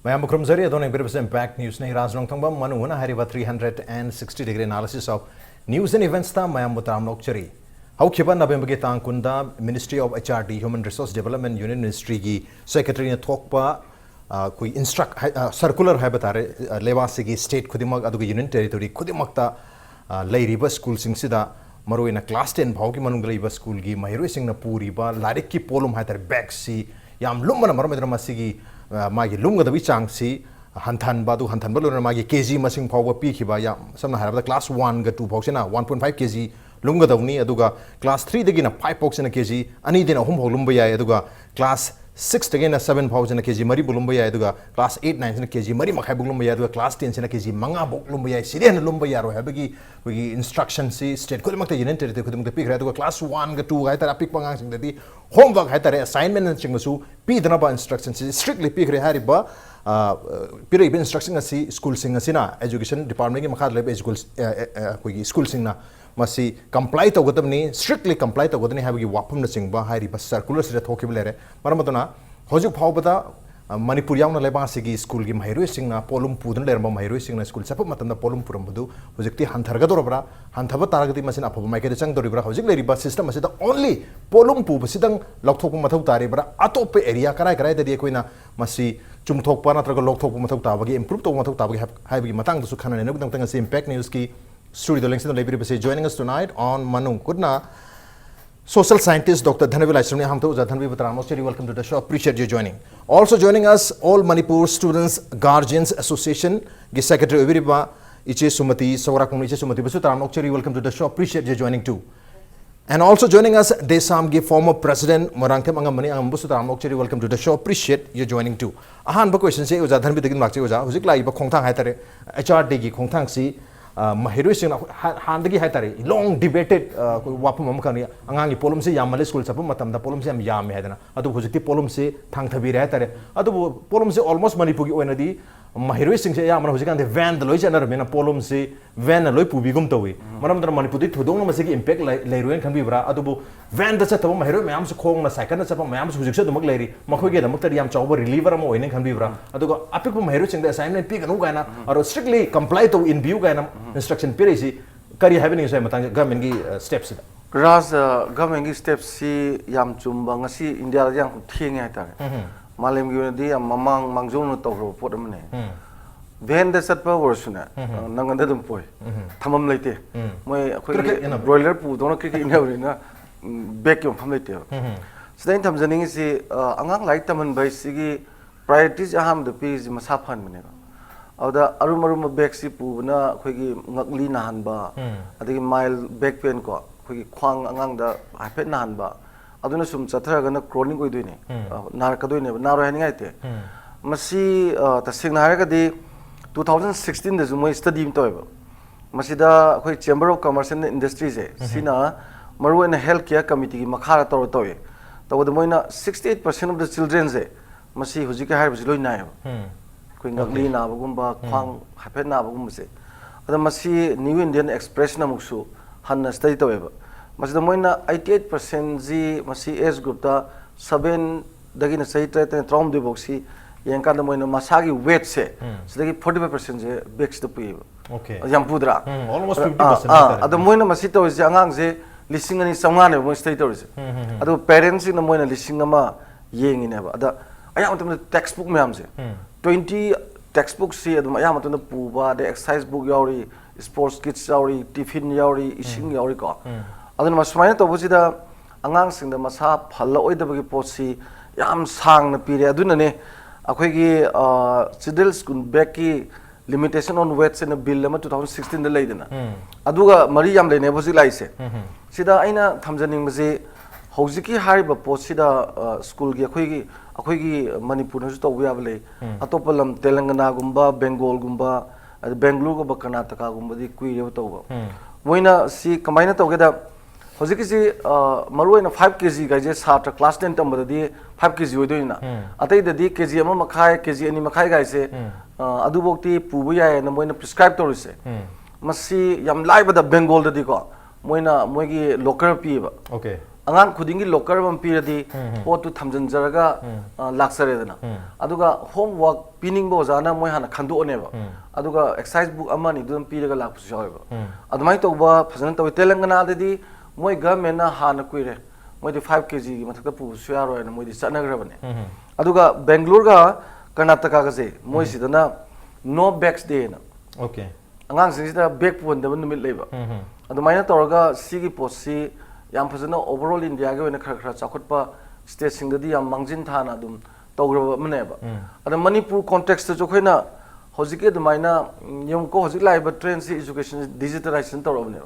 Mayam Krumzari, I don't know Impact News ne Razrong Thongba Manuana Hariva 360-degree analysis of news and events ta Mayam Mutam Nokchari. How Kiban Nabembage Tankunda, Ministry of HRD, Human Resource Development Union Ministry gi Secretary Thokpa kui instruct circular habatare Levasigi State Kudimak Adu Union Territory Kudimakta Lairiba School Singsida Maruina Class 10 Pauki Manungaliba School gi Mahiru Singna Puriba Lariki Polum Hatar Baxi Yam Lumana Maramadramasigi Magi Lunga the Vichangsi Hantan Badu Hantan Baluna Magi KG Masing Power Pikiba Yam some have the class 1 get 2 Poxina 1.5 kg Lunga Davni Aduga class 3 again a 5 pox in a kg Ani then a home Lumbaya Aduga class 6 again a 7 pounds in a kg Mari Bulumbaya Aduga class 8 9 in a kg Mari Makabulumbaya class 10 in a kg Manga Lumbaya Syrian Lumbaya Habigi we instructions state Kulimaka United to the Pig class 1 get 2 I pick Pangang the homework Hatare assignment and Chingasu P the number instructions strictly Pig Hariba Pira instruction as school singasina education department Makad school singna Masi comply to Gotamni, strictly comply to Godani have you wapum the sing Bahari, but circulars at Hokibulere, Maramatona, Hoju Paubata, Manipuriana Lebasigi school game Hiruising, Polum Pudan Lerma, Hiruising school, Sapamatan, the Polum Purumbudu, was a Hantargadora, Hantava Targati Masin Apo, Michael Doriba, Hosigleri bus system, the only Polum Pu, Sidang, Loktopumatari, but Atope area, Karai, the Equina, Masi. Chumtok Panatrago Loktok Matota, improved to Matota, having Matang to Sukan and everything as Impact News key. Studio the links in the library joining us tonight on Manu Kudna. Social scientist Dr. Dhanavil Aishramni Hamto Dhanvi Batramos, welcome to the show. Appreciate you joining. Also joining us, all Manipur Students Guardians Association, Secretary Iviriba, Iche Sumati, Saurakum Iche Sumati Basutam, welcome to the show. Appreciate you joining too. And also joining us, Desamgi former President Moranke Mangamani Ambusutam, welcome to the show. Appreciate you joining too. Ahan ba question say Uza Dhanvi Digin Maxi Uza, Huzikla Iba Kongtang Hatare, HRD Kongtang si Mahiruising Handagi Hatari, long debated Wapumamkani, Angangi Polumsi Yamali School Sapumatam, the Polumsi Yam Hadana, Adu Huziti Polumsi, Tangtabi Hatare, Adu Polumsi almost Manipugi Wenadi, Mahiruising Yaman Huzikan, the van, the Loja and Armena Polumsi, van and Loipu Bigumtowi, Madame the Manipudi, who don't know impact like Leruan can be Adubu, van the set of Mahiru, Mams Kong, a second set of Mams who said the Muglady, Makoga, the Mutariam Chow, reliever, and can be Adugo, Apico Mahiruising the assignment, Pig and Ugana, or strictly comply to in Bugana instruction Pirisi, Kari having his Gamangi steps. Raz Gamangi steps see Yam Chumbangasi, India Yang Ting Hatter. Malim Unity and Mamang Mangzon Toro for the money. Then the set power sooner, Nangadum Poi, Tamam Late, my broiler poo, don't kick in her vacuum from the tail. So then Tamzaning is Angang like Taman by Sigi, priorities Aham the piece must happen. Of the Arumaruma Bexi Puna, Quiggy Naglina Hanba, I think mile back pain co, Quiggy Quang Angang the Ipet Nanba. Aduna sum Satragana chronic with doing Narkaduin, Narohanite. Masi Tassinaragadi 2016 the Zumoi study in Toivo. Masida, Chamber of Commerce and Industries, Sina, Maru and Healthcare Committee, Makara Torotoi. The Moina 68% of the children say, Masi Huzika Harvest Luinayo. Queen Aglina, Bagumba, Kwang, Hapena Bagumse. The Masi New Indian Express Namusu, Hanna State Toivo. Mas the moina 88% Z masi S group ta 7 dagina sahi trate traum de boxi yanka the moina masagi weight se so dagi 45% je bex the pui okay yam pudra almost 50% adu moina masi to is angang je lising ani samane mo state to is adu parents in the moina lising ama yeng ne ba ada ayam to textbook me se 20 textbooks se adu ayam to pu ba the exercise book yauri sports kits yauri tiffin yauri ising yauri ko Adun Masmina to Buzida Angang sing the Masa Palo the Posi Yam Sang the period Dunane Akwegi Sidil School Becky limitation on weights in a bill 2016 the Ladina Aduga Mariam the Nebuzi Lise Sida Aina Tamzaning Mazi Hosiki Hariba Posida school Akwegi Manipurus to Viavale Atopalam Telangana Gumba Bengal Gumba Bengaluru Bakanataka Gumba the Kui Toba Moina see combine together Hosiki Maru in a 5 kg guys after class 10 number the 5 kg doing at the D kg Makai kg any Makai guys say Adubokti Pubuya and Moina prescribed to say must see Yam live at the Bengal the Digo Moina Mogi local people okay angang khudingi locker bam piradi pot tu thamjan jaraga laksare dana aduga homework pining bo jana moi hana khandu ne ba aduga exercise book amani dum piraga lakpu jawe ba adumai to ba phajana to telangana dadi moi government na hana kuire moi di 5 kg gi mathak pu suaro na moi di chanagra bane aduga bangalore ga karnataka ga se moi sidana no bags day na okay angang sida bag pon da numit leba adumai na toraga sigi posi yam phajana overall india ga wena khara khara chakhutpa state singadi yam mangjin thana dum tograba mane ba ada manipur context jo khoina hojike dumaina yom ko hojik lai ba train si education digitalization torobne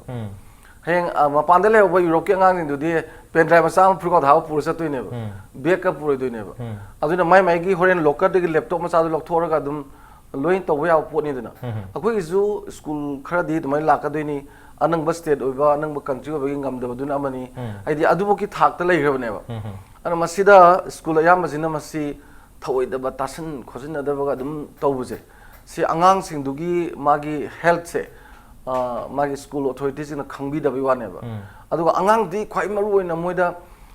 heng mapan dele ba europe ke ngang du di pen drive sa pru ko dhaw pur sa tuine ba backup pur tuine ba aduna mai gi horen locker de laptop ma sa lok thoraga dum loin to ya pot ni dana akoi zu school khara di dumai la ka doini anang ba state oiba anang ba country ba gi ngam da duna amani aidi adubo ki thak ta lai hrabne ba ana masida school ya masina masi thoi da ba tasan khojin da ba dum tawbuje si angang sing dugi magi health se magi school authorities na khangbi da bi wane ba aduga angang di khwai maru oina moida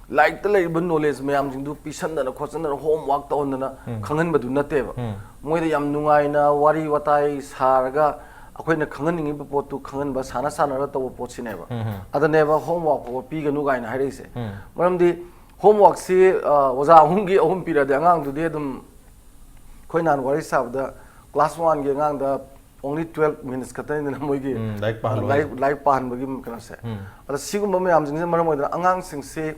like the like knowledge mayam jing du pisan da khosan da homework ta on da khangan ba du na te ba moida yam nungai na wari watai sarga akhoi na khangan ngi ba pot tu khangan ba sana sana ra to pot sine ba ada ne ba homework ko pi ga nu gai na haire se maram di homework si waza hum gi hum pi ra da ngang du de dum khoi nan wari sab da class 1 ge ngang da only 12 minutes kata ni na moi gi like pan ba gi kana se ada sigum ba mayam jing se maram moida angang sing se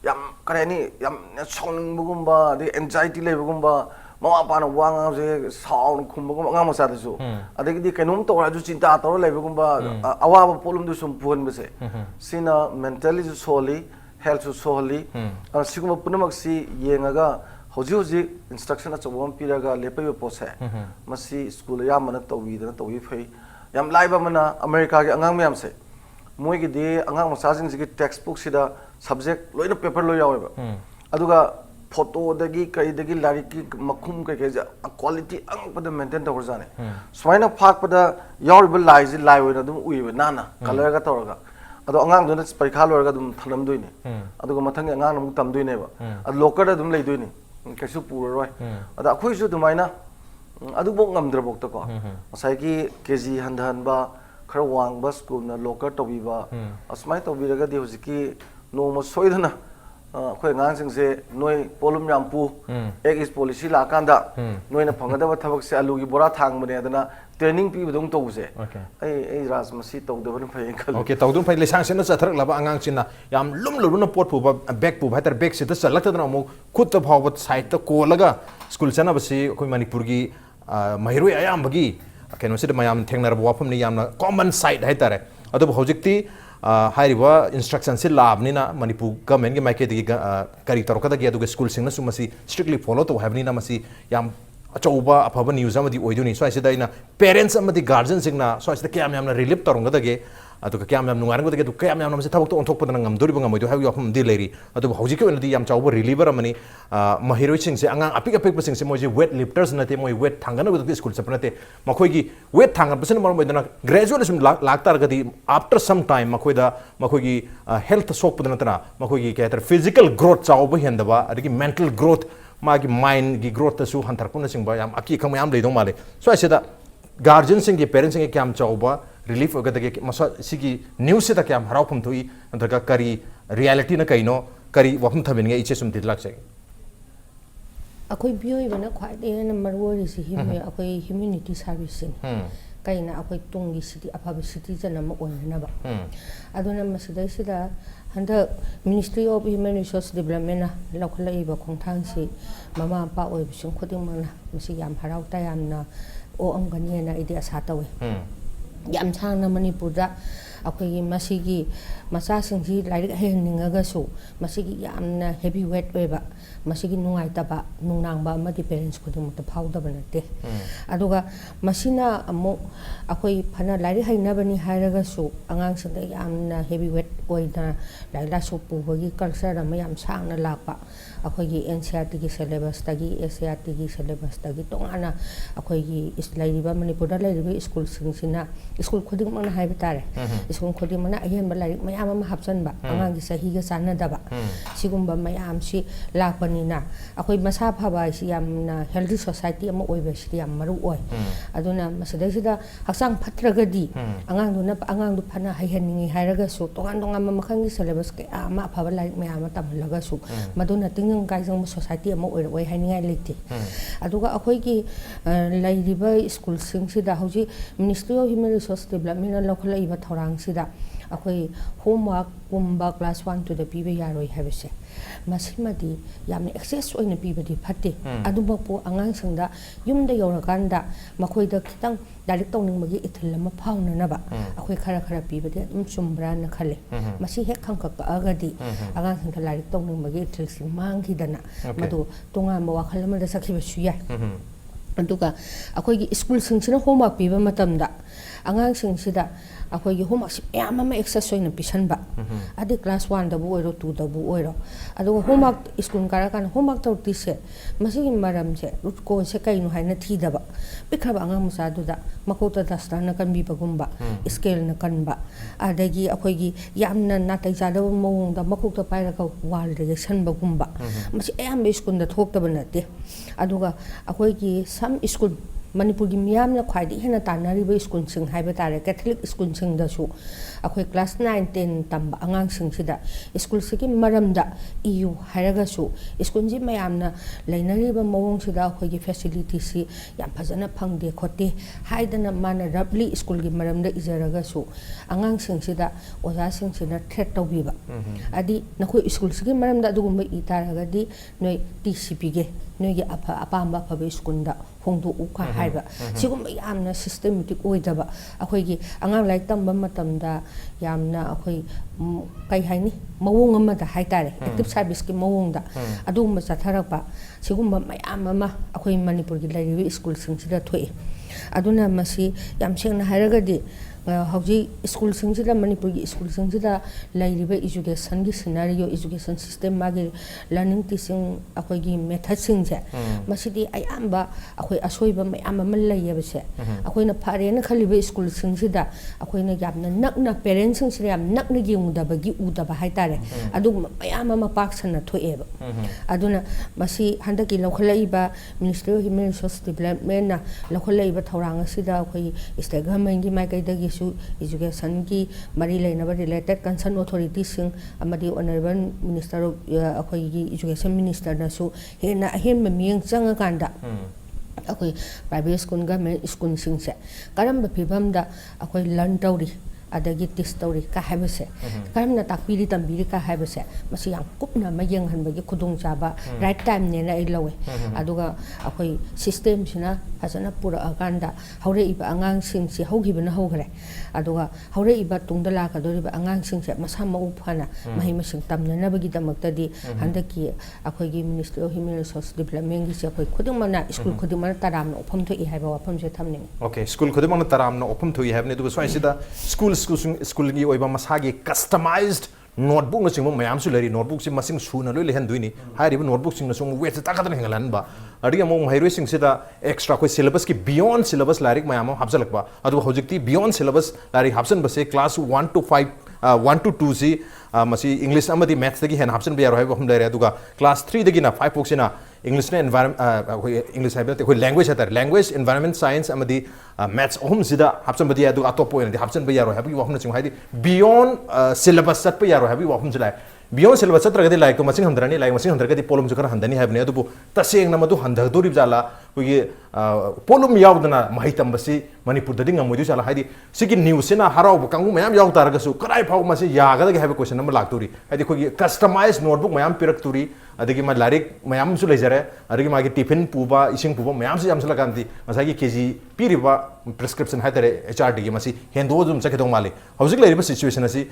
yam kare ni yam song bugum ba de anxiety le bugum ba mama pa na wang se sound khum bugum ngam sa da su adagi di kanum to ra ju cinta to le bugum ba awa ba polum du sum pun ba se sina mentally ju solely health ju solely sigum punamak si yengaga hoji hoji instruction a chawam piraga lepai po se masi school ya mana to wi da to wi phai yam lai ba mana america ge angang myam se moi gi de angang masajing gi textbook sida subject loina paper lo yawe ba aduga photo dagi kai dagi lari ki makhum kai kai quality ang pada maintain to jane swaina phak pada yaw lai ji lai oina dum ui ba nana color ga toraga ado angang dun parikha lorga dum thalam doine aduga mathang angang nam tam doine ba ad locker da dum lei doine kaisu pura roi ada khoi su dumaina adu bok ngam dra bok ta ko asai ki kg handan ba khara wang ba school na locker to bi ba asmai to bi raga di hojiki no mo soidana khoi ngang sing se noi polum yam pu ek is policy la kan da noi na phangada ba thabak se alu gi bora thang bane adana training pi budong to se ai ras masi to de ban phai khal okay to dum phai lesang sen na chathrak laba angang chin na yam lum lu na pot pu ba bag pu bhatar bag se ta chalak ta na mo khut ta bhaw side ta ko laga school chana ba si khoi manipur gi mahiroi ayam bagi keno se ma yam thengnar ba wafam ni yam na common side hai tare adu hojikti हाइरिबा instruction से लाभनी ना Manipur government के माइके दगी करी तौरकदा गे अदुगे school सिंग ना सुमसी strictly follow तो हाबनी ना मसी याम अचौबा अफबा न्यूज अमदी ओइदुनी स्वाइसिदा इना पेरेंट्स अमदी गार्जियन सिंग ना स्वाइसिदा क्याम यामना रिलीफ तौरंगदा गे अदुगा क्याम याम नुंगारंगदा गे क्याम याम नमसे थबक तो ओंथोकपदा ngam ngam हाइबु यफम दि लेरी अदु हौजिके ओनदी याम चाउबा रिलीवर अमनी महिरोइ सिंग से अंगा अपिक अपिक सिंग से मोजे वेट लिफ्टर्स नते मोय वेट थांगना गदि स्कूल चपनते मखोइगी वेट थांगपसन मरम बैदना ग्रेजुएट सम लागतारगदि आफ्टर सम टाइम मखोइदा मखोइगी हेल्थ सोकपदनतना मखोइगी केतर फिजिकल ग्रोथ चाउबा हेंदबा अदि मेंटल ग्रोथ मागी माइंड की ग्रोथ तसु हंथरपुन सिंगबा याम अकी खम याम लेदो माले सो ऐसेदा गार्जियन सिंग के पेरेंट्स सिंग के क्याम चाउबा रिलीफ अगदगे मसा सिगी न्यूज से क्याम हराउफम थुई अंतरगा करी रियलिटी न कइनो करी वफम थबिनगे इचे सुम तिलाक से अखोई बियोय बना ख्वाइदे न मरवोरी सि हिमे अखोई humanity servicing kaina akoi tungi city aphaba citizen ama oinaba aduna masida sida handa ministry of human resource development na lokhala iba khongthang si mama pa oi bising khoding mana masi yam harau ta yamna o angani na ide asa tawe yam chang na manipur da akoi masigi macha singji lairik heninga su masigi yamna heavy weight oiba masigi nungai taba nunang ba ma parents khudum ta phauda banate aduga masina amo akoi phana lari haina bani hairaga su angang singda yamna heavy weight oida laila su pu bagi culture ma yam sangna lakpa akoi gi NCERT gi syllabus tagi SCERT gi syllabus tagi tongana akoi gi islairi ba manipur da lairi school singsina school khudum ma haiba tare school खुदिमना अहेंबा like मयाम अमा हापचनबा अंगांगी सहीगा चानदबा सिगुम्बा मयाम सि लाकपनिना अखोई मसा फबा सि यामना healthy society अमा ओइबा सि याम मरु ओइ अदुना मसदैसिदा हक्सांग फत्रगदी अंगांदुना अंगांदु फना हाइहनिंगी हाइरगसु तोगान तोगान मखंगी सिलेबस के अमा फबा लाइक मयाम तमलगसु मदुना तिंगं काइजंग सोसाइटी अमा ओइ हाइनिंगाइ लेते अदुगा अखोइगी लाइरिबा स्कूल सिंगसिदा हौजी ministry of human resource development लौखलाइबा थौरांगसिदा अखोई होमवर्क कुंबा क्लास 1 to the पीबे यारोइ हैबसे मसिमदी यामने एक्सेस ओइना पीबदी फटे अदुबपो अंगांसंगदा युमदा यौरकांदा मखोइदा खितंग डायरेक्ट तौनिंगबगी इथिल अमा फाउननबा अखोइ खरा खरा पीबदी अदुम चुमब्राना खले मसि हेक खंककअगदी अंगांसंगदा डायरेक्ट तौनिंगबगी इथिलसि मांगीदना मदु तोंगांबा वाखल अमदा सखिबसु याय अदुगा अखोइगी स्कूल सिंगसिना होमवर्क पीबा मतमदा अंगांग सिंगसिदा अखोइगी होमवर्क सि याम अमा एक्सेस ओइना पिसनबा अदि क्लास 1 दबु ओइरो 2 दबु ओइरो अदुगा होमवर्क स्कूल काराकान होमवर्क तौतिसे मसिगी मरमसे रूट को से कइनो हाइना थीदबा पिखबा अंगांग मुसादुदा मकोता दस्ताना कनबीबगुम्बा स्केल न कनबा अदगी अखोइगी यामना नातै जादब मौंगदा मकोता पाइरका वाल रे सनबगुम्बा मसि याम स्कूल दा थोक्तबा नते अदुगा अखोइगी सम स्कूल मणिपुर की मियामना ख्वाइदी हेना तानारिबा स्कूल सिंग हाइबा तारे कैथोलिक स्कूल सिंग दसु अखोइ क्लास 9 10 तंबा अंगांग सिंग सिदा स्कूल सिगी मरमदा इयु हाइरगसु स्कूल जी मयामना लेनरिबा मवोंग सिदा अखोइगी फैसिलिटी सि याम फजना फंगदे खोते हाइदना माना रबली स्कूल की मरमदा इजरगसु अंगांग सिंग सिदा ओजा सिंग सिना थ्रेट तौबीबा अदि नखोइ स्कूल सिगी मरमदा दुगुम्बा इतारगदी नोइ टीसीपी गे नोइगी अपाम्बा फबे स्कूल होंदो उखा हाइबा सिगुम्बा यामना सिस्टमेटिक ओइदबा अखोइगी अंगांग लाइक तंबा मतमदा यामना अखोइ कई हाइनी मवोंग अमदा हाइतारे एक्टिव सर्विस की मवोंगदा अदुगुम्बा चथरकपा सिगुम्बा मयाम अमा अखोइ मणिपुर की लाइरिबा स्कूल सिंगसिदा थोइ अदुना मसी याम सेंगना हाइरगदी हौजी स्कूल सिंगसिदा मणिपुर की स्कूल सिंगसिदा लाइरिबा एजुकेशन की सिनारियो एजुकेशन सिस्टम मागे लर्निंग टीचिंग अखोइगी मेथड सिंगसे मसिदी अयाम्बा अखोइ असोइबा मयाम अमा लैयबसे अखोइना फारेना खलिबा स्कूल सिंगसिदा अखोइना यामना नकना पेरेंट्स सिंगसिदा याम नकना गेंगदबगी उदबा हाइतारे अदुगुम्बा मयाम अमा पाक्सना थोएबा अदुना मसि हंदकी लौखलाइबा ministry of human resource development ना लौखलाइबा थौरांग असिदा अखोइ स्टेट गवर्नमेंट की माइकैदगी एजुकेशन की मरी लेनब रिलेटेड कंसर्न ऑथोरिटी सिंग अमदी ऑनरेबल मिनिस्टर अखोइगी एजुकेशन मिनिस्टर नसु हेना अहेम मियंग चंगकांदा अखोइ प्राइवेट स्कूल गवर्नमेंट स्कूल सिंगसे करम फिबमदा अखोइ लर्न तौरी अदगी टिस तौरी का हाइबसे करमना ताकपीरी तंबीरी का हाइबसे मसी याम कुपना मयंग हनबगी खुदोंग चाबा राइट टाइम नेना आई लवे अदुगा अखोइ सिस्टम सिना फजना पुरा अकांदा हौरे इबा अंगांग सिंगसि हौगिबना हौगरे अदुगा हौरे इबा तुंगदा लाकदोरिबा अंगांग सिंगसे मसा मउ फना महि मसिंग तमननबगी दमक्तदी हंदकी अखोइगी ministry of human resource development गिसे अखोइ खुदुमना स्कूल खुदुमना तरामना ओफम थोइ हाइबा वाफम से थमनिंग ओके स्कूल खुदुमना तरामना ओफम थोइ हाइबने दुगा स्वाइसिदा स्कूल की ओइबा मसागी कस्टमाइज्ड नोटबुक न सिंग मयाम सु लेरी नोटबुक सि मसिंग सुना लोइ लेहन दुइनी हाइरिबा नोटबुक सिंग न सु वेट से ताकदन हेंगलानबा अडिया मो हाइरोइ सिंग सिदा एक्स्ट्रा कोइ सिलेबस की बियॉन्ड सिलेबस लारिक मयाम हाबजलकबा अदु हौजिकती बियॉन्ड सिलेबस लारिक हाबसन बसे क्लास 1 to 5 1 to 2 सि मसी इंग्लिश अमदी मैथ्स दगी हेन हाबसन बियारो हाइबा हम लेरे अदुगा क्लास 3 दगी ना 5 पोक्सिना इंग्लिश ने एनवायरनमेंट इंग्लिश हाइबा ते कोइ लैंग्वेज हतर लैंग्वेज एनवायरनमेंट साइंस अमदी मैथ्स अहम सिदा हाबसन बदी अदु अतोप ओइन दि हाबसन बियारो हाइबा वहम चिंग हाइदि बियॉन्ड सिलेबस चट बियारो हाइबा वहम जिलाय बियॉन्ड सिलेबस चत्रगदि लाइक तो मसिंग हंदरनी लाइक मसिंग हंदरगदि पोलम जकर हंदनी हाइबने अदुबु तसेंग नमदु हंदगदोरि जाला कोइ पोलम यावदना महितंबसी मणिपुर ददि ngमोदि जाला हाइदि सिगि न्यूज सिना हराव कांगु मयाम याव तारगसु कराय फाव मसे यागदगे हाइबा क्वेश्चन नंबर लाक्तोरि हाइदि कोइ कस्टमाइज नोटबुक मयाम पिरक्तोरि अदगी मा लारिक मयाम सु लेजरे अदगी मागी टिफिन पुबा इसिंग पुबा मयाम से यामसला कांति मसागी केजी पिरिबा प्रिस्क्रिप्शन हाइतरे एचआरडी गी मसी हेंदो जुम चकेदों माले हौजिक लेरिबा सिचुएशन असी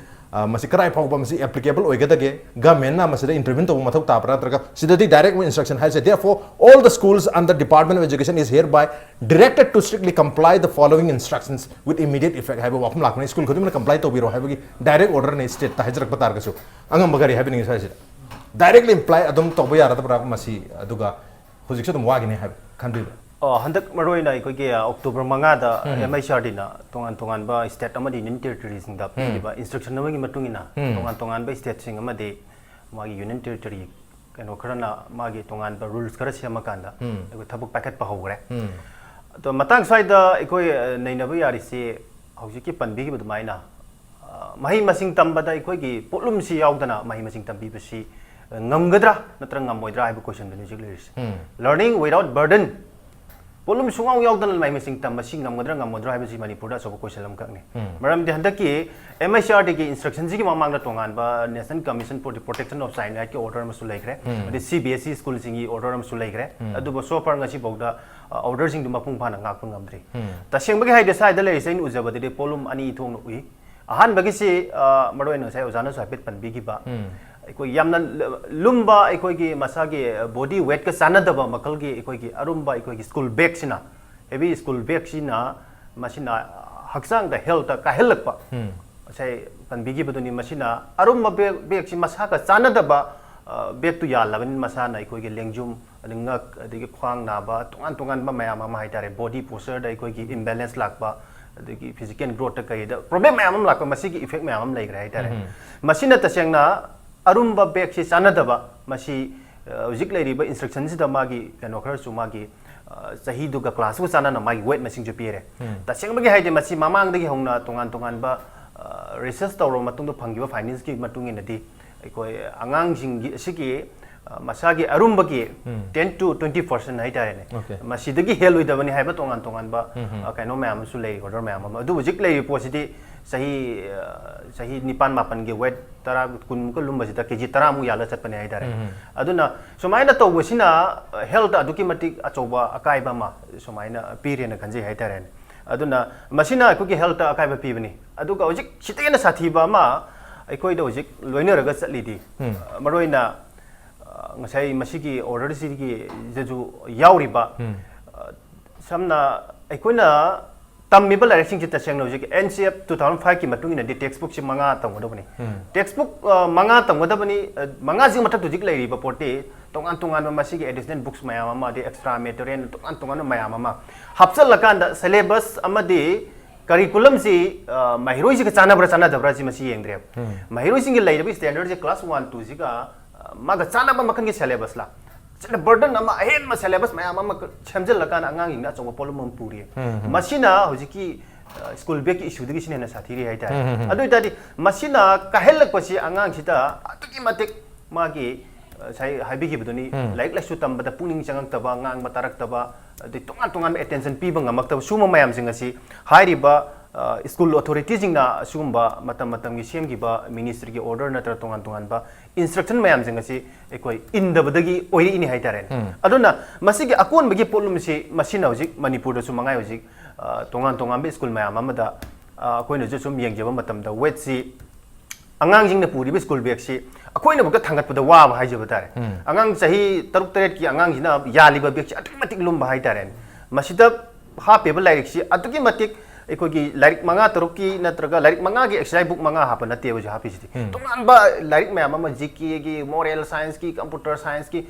मसी कराय फावबा मसी एप्लीकेबल ओइगदगे गवर्नमेंट ना मसीदा इंटरवेन तब मथौ तापरा तरगा सिदति डायरेक्ट इंस्ट्रक्शन हाइसे therefore all the schools under department of education is hereby directed to strictly comply the following instructions with immediate effect हाइबा वाफम लाखने स्कूल खुदिम कंप्लाई तोबिरो हाइबगी डायरेक्ट ऑर्डर ने स्टेट ताहजरक पतारगसु अंगम बगरी हाइबनि साइसे डायरेक्टली इम्प्लाई अदम तब यारदबरा मसी अदुगा हुजिकसु दम वागिने हाइब खंदुबा हंदक मरोइना अखोइगे अक्टोबर 5 दा MHRD ना तोंगान बा स्टेट अमदी यूनियन टेरिटरी सिंग दा पीबा इंस्ट्रक्शन अमगी मतुंगिना तोंगान बा स्टेट सिंग अमदे मागी यूनियन टेरिटरी कनो खरना मागी तोंगान बा रूल्स खरा सेमा कांदा अखो थबक पैकेट पहौग्रे तो मतंग साइदा अखोइ नैनबा यारिसे हौजिकी पनबीगी बदमाइना मही मसिंग तंबदा अखोइगी पोलुमसी यावदना मही मसिंग तंबीबसी ngamgadra natra ngamoidra haibu question benu jigleris learning without burden polum sungau yaudana mai masing tam masing ngamgadra ngamodra haibu si manipur da sobo question lam kakni maram de handaki MHRD ki instruction ji ki mamang da tongan ba National Commission for the Protection of Child Right ki order ma su laikre de CBSE school singi order ma su laikre adu bo so par ngasi bogda order sing du mapung phana ngak pung ngamdri ta seng bagi haide sai da le sein ujabadi de polum ani thong no ui ahan bagi si maroi no sai ojana so hapit pan bigi ba अखोई यामना लुम्बा अखोई मसागी body weight का सानदब मखलगी अखोई अरुम्बा अखोई school bag सिना heavy school bag सिना मसिना हक्सांग द हेल्थ काहेलकपा छै पनबिगी बदुनी मसिना अरुम्बा बैग सि मसा का सानदब बैग तु यालबन मसाना अखोई लेंगजुम ngak adigi khwang naba tongan ba mayam ma haitare body posture da अखोई imbalance lakpa adigi physical growth ka ida problem mayam lakpa masigi effect mayam laikra haitare masina tasengna अरुम्बा bag से चानदबा मसी हुजिक लेरिबा instruction से मागी कनो खर सु मागी सही दुगा क्लास को चाना मागी वेट मसिंग जो पिरे तसेंगबगी हाइदे मसी मामांग दगी होंगना तोंगान बा रिसर्च तौरो मतुंग फंगिबा फाइनेंस की मतुंग इनदी अखोय आंगांग सिंगी सिगी मसागी अरुम्बा की 10 to 20% हाइतारेने मसीदगी हेल होइदबनी हाइबा तोंगान बा कनो मैम सु लेइ ऑर्डर मैम अदु हुजिक लेइ पोसिटी सही निपान मापन के वेट तरा कुन को लुम्बसिता केजी 10 मु याला चटपने हाइतारे अदुना सुमाइना तौबसिना हेल्थ अदुकी मटिक अचौबा अकाइबा मा सुमाइना पीरेना खंजे हाइतारे अदुना मसिना अखोगी हेल्थ अकाइबा पीबनी अदुगा हुजिक सितेना साथीबा मा अखोइदा हुजिक लोइनरगा चटलिदी मरोइना ngasai masigi order sigi jeju yauriba samna aikoina tammiba direction chita seng logic NCF 2005 ki matung ina di textbook si manga tangodobani textbook manga tangodobani manga jing mathak tujik lairiba porte tongan masigi additional books mayam ama di extra material tongan mayam ama hapsal lakanda syllabus amadi curriculum si mahiroi si chana dabra si masi yengdre mahiroi sing lairiba standard si class 1 2 si ka maga chana ba makan ki syllabus la chana burden ama ahen ma syllabus mayam ama chamjel lakan angang ingna chong polum puri masina hojiki school bag issue digi sine na sathiri haita adu itadi masina kahel lakpasi angang sita atuki matik magi sai haibigi buduni like la su tamba da puning changak taba ngang matarak taba di tongan attention pi bang amak taba suma mayam sing asi hairiba school authorities na sumba matam gi sem gi ba ministry gi order na tongan ba instruction mayam jing asi ekoi indabadagi oiri ini haitaren aduna masigi akon bagi polum si masina hojik manipur da sumangai hojik tongan be school mayam amada koina ju sum yengjeba matam da weight si angang jing na puri be school bag si akoina bukta thangat pada wa ba haijeba tare angang sahi taruk taret ki angang hina yaliba bag si automatic lum ba haitaren masida ha paper like si atuki matik अखोगी like मंगा तरुकी नत्रगा like मंगा की exercise book मंगा हाप नते हो happy city तोंगानबा like ma'am अमा GK की moral science की कंप्यूटर साइंस की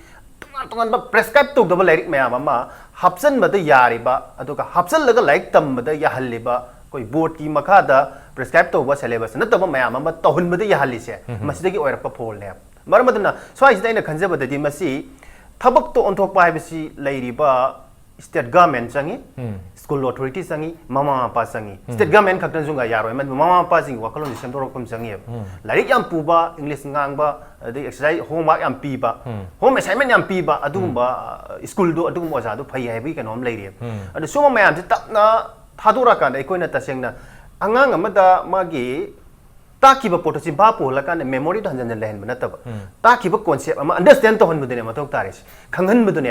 तोंगानबा प्रेस्क्राइब तो डबल लाइक मैम अमा हापसन बद यारिबा अदुगा हापसन लगा लाइक तम बद याहल्लिबा कोई बोर्ड की मखादा प्रेस्क्राइब तो सिलेबस नतबा मैम अमा तौहन बद याहल्लिसे मसिदगी ओइरप फोलने मरमदना स्वाइस दैना खंजबददी मसी थबक तो ओंथोकपा हाइबसी लैरिबा स्टेट गवर्नमेंट चंगी स्कूल अथॉरिटी चंगी मामा पापा चंगी स्टेट गवर्नमेंट खक्तन जुंगा यारो मामा पापा जिंग वखलों सेमदोरकम चंगी लाइक याम पुबा इंग्लिश ngang अदि एक्सरसाइज होमवर्क याम पीबा होम असाइनमेंट याम पीबा अदुगुंबा स्कूल दो अदुगुंबा ओजा दो फै हाइबि कनोम लैरि अदु सोमा मयाम जि तपना थादोरा कान एकोइना तसेंगना अंगांग अमदा मागी ताकिबा पोटो चिंपा पोला कान मेमोरी तो हंजन लहन बनतब ताकिबा कॉन्सेप्ट अमा अंडरस्टैंड तो हन बदने मथौ तारेस खंगन बदने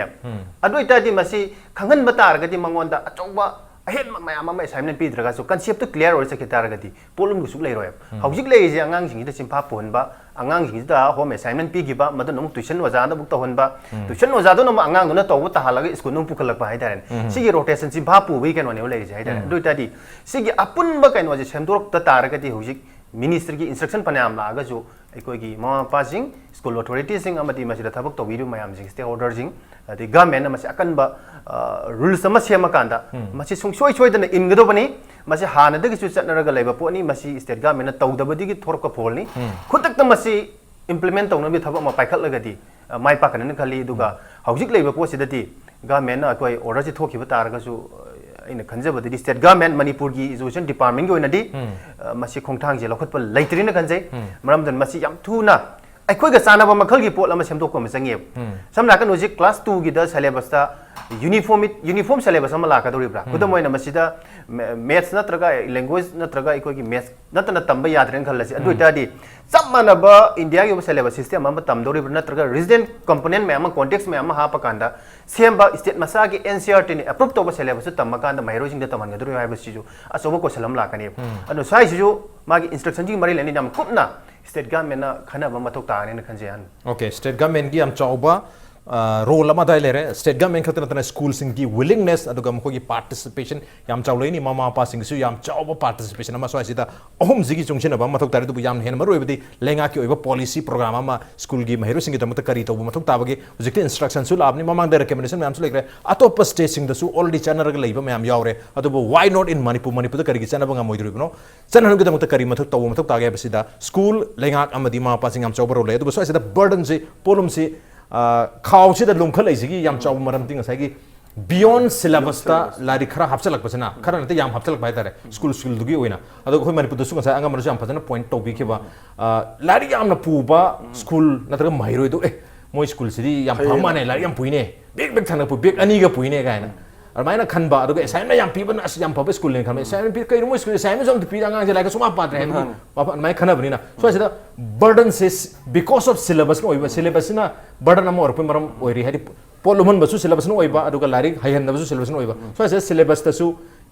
अदु इतादि मसी खंगन बतारगदि मंगोंदा अचौबा अहेन मयाम अमा असाइनमेंट पीद्रगा सो कॉन्सेप्ट तो क्लियर और सके तारगदि पोलुम गुसुक लेरोय हौजिक लेजे अंगांग सिंगिदा चिंपा पोहनबा अंगांग सिंगिदा होम असाइनमेंट पीगिबा मदु नम ट्यूशन वजादा बुक तोहनबा ट्यूशन वजादो नम अंगांग न तौबो ताहालगा स्कूल नु पुखलकबा हाइदारन सिगी रोटेशन चिंपा पुबि केनो लेजे हाइदारन अदु इतादि सिगी अपुनबा केनो जे सेमदोरक तारगदि हौजिक मिनिस्टर की इंस्ट्रक्शन पनाम लागा जो अखोगी मामा passing school authorities sing amati masida thabak tobiru mayam jing stakeholder jing the government masi akanba rules sama sema kanda masi sungsoi soi dana ingedo bani masi hana dagi chu chatnaraga laiba poni masi state government na tawdabadi gi thorka polni khutak ta masi implement tawna bi thabak ma paikhat lagadi mai pakana khali duga haujik laiba po sidati government na koi order ji thokiba taraga su ina khanjabadi state government manipur gi education department gi oinadi masi khongthang je lokhot pa laitrina khanjai maram dan masi yam thuna ꯑꯩꯈꯣꯏꯒ ꯆꯥꯟꯅꯕ ꯃꯈꯜꯒꯤ ꯄꯣꯠ ꯑꯃ ꯁꯦꯝꯗꯣꯛꯄ ꯑꯃ ꯆꯪꯉꯦꯕ ꯁꯝꯅ ꯍꯥꯏꯔꯀꯥꯟꯗ ꯍꯧꯖꯤꯛ ꯀ꯭ꯂꯥꯁ 2ꯒꯤꯗ ꯁꯦꯂꯦꯕꯁꯇ ꯌꯨꯅꯤꯐꯣꯔꯝ ꯁꯦꯂꯦꯕꯁ ꯑꯃ ꯂꯥꯛꯀꯗꯧꯔꯤꯕ꯭ꯔꯥ ꯈꯨꯗꯝ ꯑꯣꯏꯅ ꯃꯁꯤꯗ ꯃꯦꯠꯁ ꯅꯠꯇ꯭ꯔꯒ ꯂꯦꯡꯒ꯭ꯋꯦꯖ ꯅꯠꯇ꯭ꯔꯒ ꯑꯩꯈꯣꯏꯒꯤ ꯃꯦꯠꯁ ꯅꯠꯇꯅ ꯇꯝꯕ ꯌꯥꯗ꯭ꯔꯦꯅ ꯈꯜꯂꯁꯤ ꯑꯗꯨ ꯑꯣꯏꯇꯥꯔꯗꯤ ꯆꯞ ꯃꯥꯟꯅꯕ ꯏꯟꯗꯤꯌꯥꯒꯤ ꯑꯣꯏꯕ ꯁꯦꯂꯦꯕꯁ ꯁꯤꯁꯇꯦꯝ ꯑꯃ ꯇꯝꯗꯧꯔꯤꯕ꯭ꯔꯥ ꯅꯠꯇ꯭ꯔꯒ ꯔꯤꯖꯅꯦꯜ ꯀꯝꯄꯣꯅꯦꯟ ꯃꯌꯥꯝ ꯑꯃ ꯀꯣꯟꯇꯦꯛꯁ ꯃꯌꯥꯝ ꯑꯃ ꯍꯥꯞꯄ ꯀꯥꯟꯗ ꯁꯦꯝꯕ ꯁ꯭ꯇꯦꯠ ꯃꯁꯥꯒꯤ NCERT ꯅ ꯑꯦꯄ꯭ꯔꯨꯞ ꯇꯧꯕ ꯁꯦꯂꯦꯕꯁꯇꯨ ꯇꯝꯃ ꯀꯥꯟꯗ ꯃꯍꯩꯔꯣꯏꯁꯤꯡꯗ ꯇꯝꯍꯟꯒꯗꯧꯔꯤꯕ ꯍꯥꯏꯕꯁꯤꯁꯨ ꯑꯆꯧꯕ ꯀꯣꯏꯁꯟ ꯑꯃ ꯂꯥꯛꯀꯅꯦꯕ ꯑꯗꯨ ꯁ꯭ꯋꯥꯏꯁꯤꯁꯨ ꯃꯥꯒꯤ ꯏꯟꯁꯇ꯭ꯔꯛꯁꯟꯁꯤꯒꯤ ꯃꯔꯤ ꯂꯩꯅꯅ ꯌꯥꯝ ꯀꯨꯞꯅ state government na khanaba mathok taane na khanje han okay state government gi am chauba role ama dai lere state government khatna tana school sing gi willingness aduga mko gi participation yam chaulai ni mama pa sing su yam chauba participation ama so asida ohum jigi chungchen ba mathok tare du yam hen maroi bedi lenga ki oiba policy program ama school gi mahiro sing gi tamata kari to mathok tabagi hujikte instruction su labni mamang da recommendation mayam su lekre atop state sing da su already channel ga leiba mayam yaure adubu why not in manipur da kari gi channel ba moidru no channel gi tamata kari mathok to mathok tage basida school lenga amadi mama pa sing yam chauba role adubu so asida burden se polum se खाव से लुमखल याम चाव मरम तिंग साइगी beyond syllabus ता लारी खरा हफ्चलक बसना खरा नते याम हफ्चलक bye तारे school दुगी ओइना अदो खोय मनिपुर दसु गसा अंगा मरजु याम फजना पॉइंट टॉपी केबा लारी याम न पुबा स्कूल नतरग माहिरोय दो मोय स्कूल सिदी याम फमाने लारी याम पुइने बिग बिग थाना पु बिग अनि गा पुइने गायना अरमायना खनबा अदो असाइनमेंट याम पीबन अस याम फबे स्कूल ने खमे असाइनमेंट पी कई रुमो स्कूल असाइनमेंट जम पी अंगा जे लाइक सुमा पात्रे है बापा माय खनबनिना सो असिदा burden says because of syllabus no oiba syllabus na burden am orpe maram oiri hari polumon basu syllabus no oiba aduga lari hayan basu syllabus no oiba so as syllabus ta su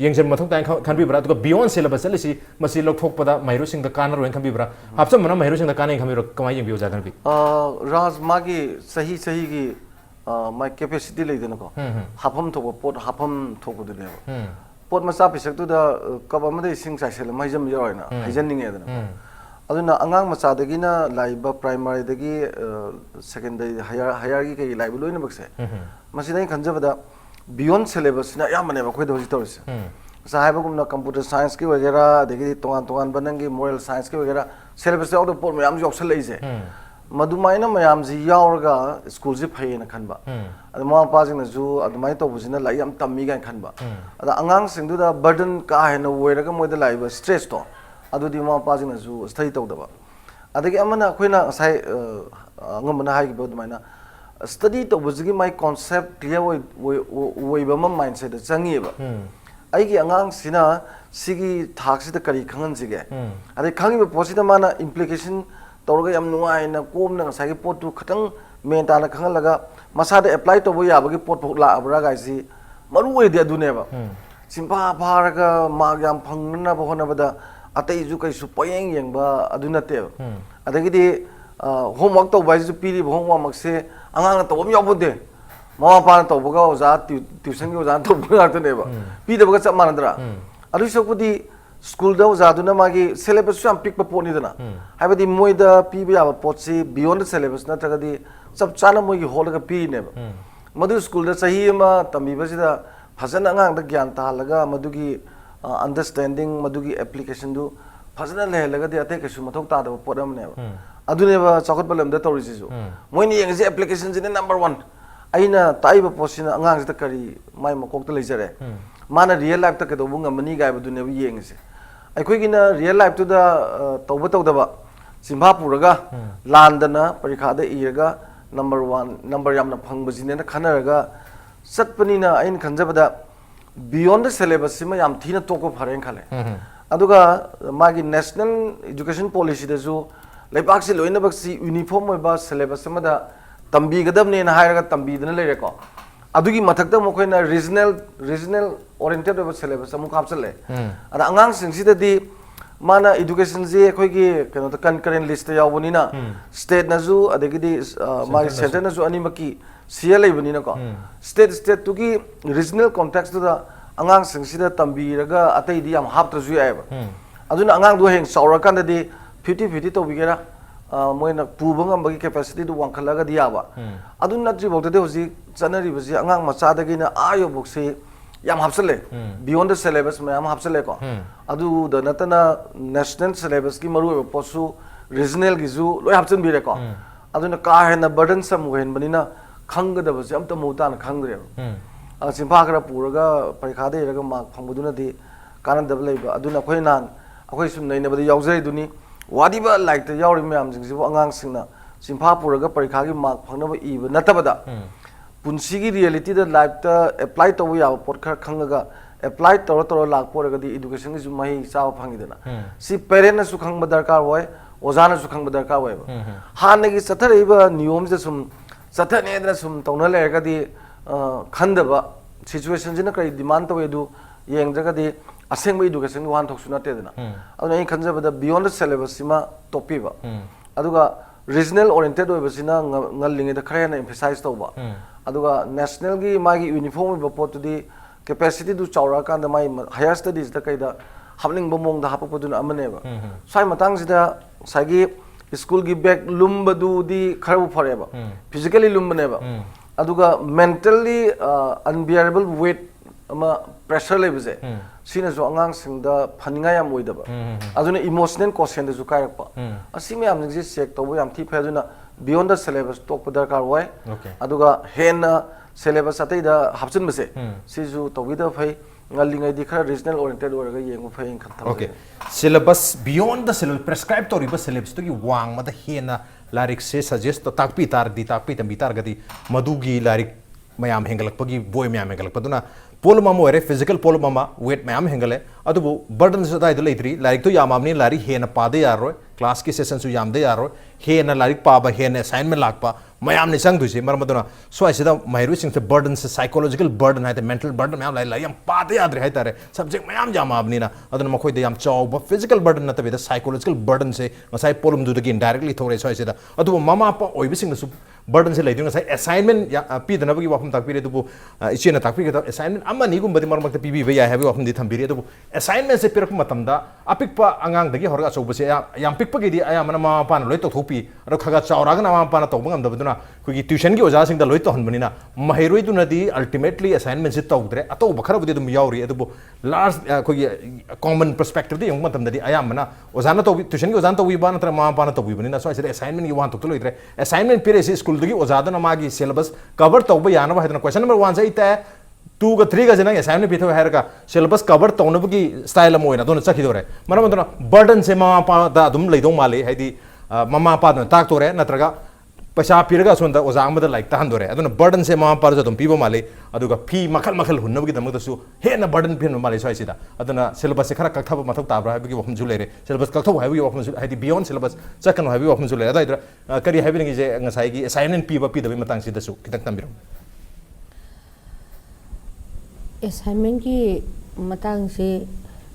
yengjen mathong tai khan bi bra aduga beyond syllabus lesi masi lok thok pada mairu sing da kanar wen khan bi bra hapsa mana mairu sing da kanai khan bi ro kamai yeng bi oja dan bi raj magi sahi gi my capacity le den ko hapam thok pot hapam thok du le pot masa pisak tu da kaba ma de sing sai sel mai jam yoina hajan ning edana aduna angang macha dagi na laiba primary dagi secondary hierarchy ke laiba loina bakse masi dai khanjabada beyond syllabus na yamane ba khoi doji torse sahaiba gumna computer science ki wagera dagi tongan banangi moral science ki wagera syllabus out por mayam joksal leise madumaina mayam ji yaurga school ji phaina khanba adu ma pa jing na ju adumai to bujina lai am tammi ga khanba ada angang singdu da burden ka hena woiraga moida laiba stress to adudi ma pa jing na ju study tawdaba adagi amana khoina sai ngamana hai gi bodumaina study to bujigi my concept clear woi ba ma mindset da changi ba ai gi angang sina sigi thak sida kari khangan sige ade khangi ba posida mana implication तौरगा यम नुआय न कोम न सागे pot तु खतंग main ताना खंगलगा मसादे apply तोबो याबगे pot फोक ला अबरा गाइसी मरु ओइदे अदुनेबा सिंपा फारगा माग याम फंगना बहोना बदा अतै जु कैसु पयेंग येंगबा अदुनते अदगिदि homework तोबाय जु पीरि होमवर्क से अंगांग तोबम याबोदे ममा पाना तोबगा ओजा ट्यूशन के ओजा तोबगा तनेबा पीदबगा चप मानदरा अदु सकुदि school da zaduna magi syllabus am pick pa poni dana habadi moida pb aba potsi beyond the syllabus na tagadi sab chana moi gi holaga pi ne madu school da sahi ma tambi ba sida phasana ngang da gyan ta laga madugi understanding madugi application du phasana le laga de ate kesu mathok ta da podam ne adune ba chakot balam da tori ji moi ni yeng application ji number 1 aina taiba posina ngang da kari mai makok ta leijare mana real life ta ke do bunga mani gai ba du ne yeng se ꯑꯩꯈꯣꯏꯒꯤꯅ real ꯂꯥꯏꯐꯇꯨꯗ ꯇꯧꯕ ꯇꯧꯗꯕ ꯆꯤꯝꯐꯥ ꯄꯨꯔꯒ ꯂꯥꯟꯗꯅ ꯄꯔꯤꯈꯥꯗ ꯏꯔꯒ number 1 number ꯌꯥꯝꯅ ꯐꯪꯕꯁꯤꯅꯦꯅ ꯈꯟꯅꯔꯒ ꯆꯠꯄꯅꯤꯅ ꯑꯩꯅ ꯈꯟꯖꯕꯗ beyond ꯗ ꯁꯤꯂꯦꯕꯁ ꯁꯤꯃ ꯌꯥꯝ ꯊꯤꯅ ꯇꯣꯛꯄ ꯐꯔꯦꯅ ꯈꯜꯂꯦ ꯑꯗꯨꯒ ꯃꯥꯒꯤ ꯅꯦꯁꯅꯦꯜ ꯏꯗꯨꯀꯦꯁꯟ ꯄꯣꯂꯤꯁꯤꯗꯁꯨ ꯂꯩꯕꯥꯛꯁꯤ ꯂꯣꯏꯅꯃꯛꯁꯤ ꯌꯨꯅꯤꯐꯣꯔꯝ ꯑꯣꯏꯕ ꯁꯤꯂꯦꯕꯁ ꯑꯃꯗ ꯇꯝꯕꯤꯒꯗꯕꯅꯦꯅ ꯍꯥꯏꯔꯒ ꯇꯝꯕꯤꯗꯅ ꯂꯩꯔꯦꯀꯣ ꯑꯗꯨꯒꯤ ꯃꯊꯛꯇ ꯃꯈꯣꯏꯅ regional oriented over syllabus amu kapsale ada angang singsidadi mana education je akhoi kano ta concurrent list yawbani na state na ju adagidi ma center na ju animaki CLA bani na ko state tu ki regional context da angang singsida tambi raga atai di am hap tra ju ai ba aduna angang do heng saura kan di 50-50 to bigera Moina पुबंगम बगी capacity दु वांखलगा दियाबा अदु नत्रि बोगदे होजि चनरि बजि अंगांग मचादगिना आयो बोक्से याम हापसले beyond the syllabus में याम हापसले को अदु the नतना national syllabus की मरु पोसु regional गिजु लोय हापसन बिरे को अदु न का है न बर्डन सम वेन बनिना खंगदबसे अमत मुतान खंगरे सिंफा खरा पुरगा परीक्षा देरगा मार्क फंगबदुना दि कानदब लेबा अदुना खोय नान अखोय सुम नैनबदि यावजै दुनी वादिबा लाइक द यावरि म्याम जिंगसिबो अंगांग सिंगना सिंफा पुरगा परीक्षा की मार्क फंगनबा इबा नतबदा पुंसी की रियलिटी द लाइफ ता अप्लाई तव या पोट खर खंगगा अप्लाई तोर लाख पोरगदी एजुकेशन की मही चाव फंगिदना सि पेरेंट न सु खंग दरकार होय ओजाना सु खंग दरकार होय हान की सथरइबा नियम से सुम सथने न सुम तौना लेगदी खंदबा सिचुएशन जिना कई डिमांड तव एदु येंगजगदी असेंग एजुकेशन वान थोक सुना तेदना अदुना इ खंजबदा बियॉन्ड द सिलेबस सिमा टॉपिबा अदुगा रीजनल ओरिएंटेड होइबसिना ngaliंगे द खरेना एम्फसाइज तौबा अदुगा नेशनल की मागी यूनिफॉर्म बपोतुदी कैपेसिटी दु चावरा कांदा माई हायर स्टडीज द कइदा हाबलिंग बमोंग द हापपदुना अमनेबा साइ मतंग सिदा सागी स्कूल की बैग लुम्बदु दि खरबु फरेबा फिजिकली लुम्बनेबा अदुगा मेंटली अनबियरेबल वेट अमा प्रेशर लेबजे सिना जो अंगांग सिंगदा फनिंगा याम ओइदबा अदुना इमोशनल क्वेश्चन दु कायरपा असिमे याम जिंग चेक तौबो याम थी फेदुना बियॉन्ड द सिलेबस टॉप दरकार होय अदुगा हेन सिलेबस अतैदा हापचन बसे सिजु तौबिदा फै ngaliंगे दि खरा रीजनल ओरिएंटेड ओरगा येंगु फै खथम okay syllabus beyond the syllabus prescribe तौरिबा सिलेबस तो की वांग मद हेना लारिक से सजेस्ट तो ताकपी तार दी ताकपी तंबी तार गदी मधुगी लारिक मयाम हेंगलकपगी बोय मयाम हेंगलकपदुना पोलम अमा ओरे फिजिकल पोलम अमा वेट मयाम हेंगले अदुबु बर्डन सदाय द लेत्री लारिक तो यामामनी लारी हेना पादे यारोय क्लास की सेशन सु यामदे यारोय हेना लारिक पाबा हेना असाइनमेंट लाकपा मयाम ने संग दुसे मरमदुना स्वाइसिदा माहिरु सिंग से बर्डन से साइकोलॉजिकल बर्डन है मेंटल बर्डन मयाम लाई याम पादे याद्रे है तारे सब्जेक्ट मयाम जामाबनी ना अदुना मखोय याम चाव फिजिकल बर्डन नतबे द साइकोलॉजिकल बर्डन से मसाइ पोलम दुदगी डायरेक्टली थोरे स्वाइसिदा अदुबु ममा पा ओइबिसिंग सु बर्डन से लेदिंग सै असाइनमेंट पीदनबगी वाफम ताकपिरे दुबु इचेना ताकपि गदा असाइनमेंट अमा निगुम बदि मरमक पीबी बया हैबि वाफम दि थंबिरे दुबु असाइनमेंट से पिरक मतमदा अपिकपा अंगांग दगी होरगा चौबसे याम पिकपगी दि आया मन मा पान लोय तोथोपी अरो खगा चावराग ना मा पान तौबंग दबदुना खुगी ट्यूशन की ओजा सिंग द लोय तोहनबनिना महिरोय दुनदी अल्टीमेटली असाइनमेंट से तौद्रे अतो बखरबदि दुम यावरी अदुबु लास्ट खुगी कॉमन पर्सपेक्टिव दि यंग मतमदि आया मना ओजाना तौबि ट्यूशन की ओजान तौबि बान त्र मा पान तौबि बनिना सो ऐसे असाइनमेंट की वान तोक लोइद्रे असाइनमेंट पिरे से स्कूल दगी ओजादना मागी सिलेबस कवर तौबा याना बहादना क्वेश्चन नंबर 1 से इता 2 का 3 का जना असाइनमेंट पिथो हैरका सिलेबस कवर तौनबगी स्टाइल मोइना दोन चखिदोरे मरमदना बर्डन से मामा पा दा दुम लेदो माले हैदि मामा पा न ताक तोरे नत्रगा पैसा पिरगा सोंदा ओजांग बद लाइक ताहंदोरे अदुना बर्डन से मामा पार जदुम पिबो माले अदुगा फी मखल मखल हुन्नबगी दमगदसु हेना बर्डन पिन माले सोइसिदा अदुना सिलेबस से खरा कथब मथक ताब्रा हैबगी वखम जुलेरे सिलेबस कथब हैबगी वखम हैदि बियॉन्ड सिलेबस चकन हैबगी वखम जुलेरे अदाइद्रा करी हैबिंग जे ngसाइगी असाइनमेंट पिबा पिदबे मतंग सिदसु कितक तंबिरो असाइनमेंट की मतंग से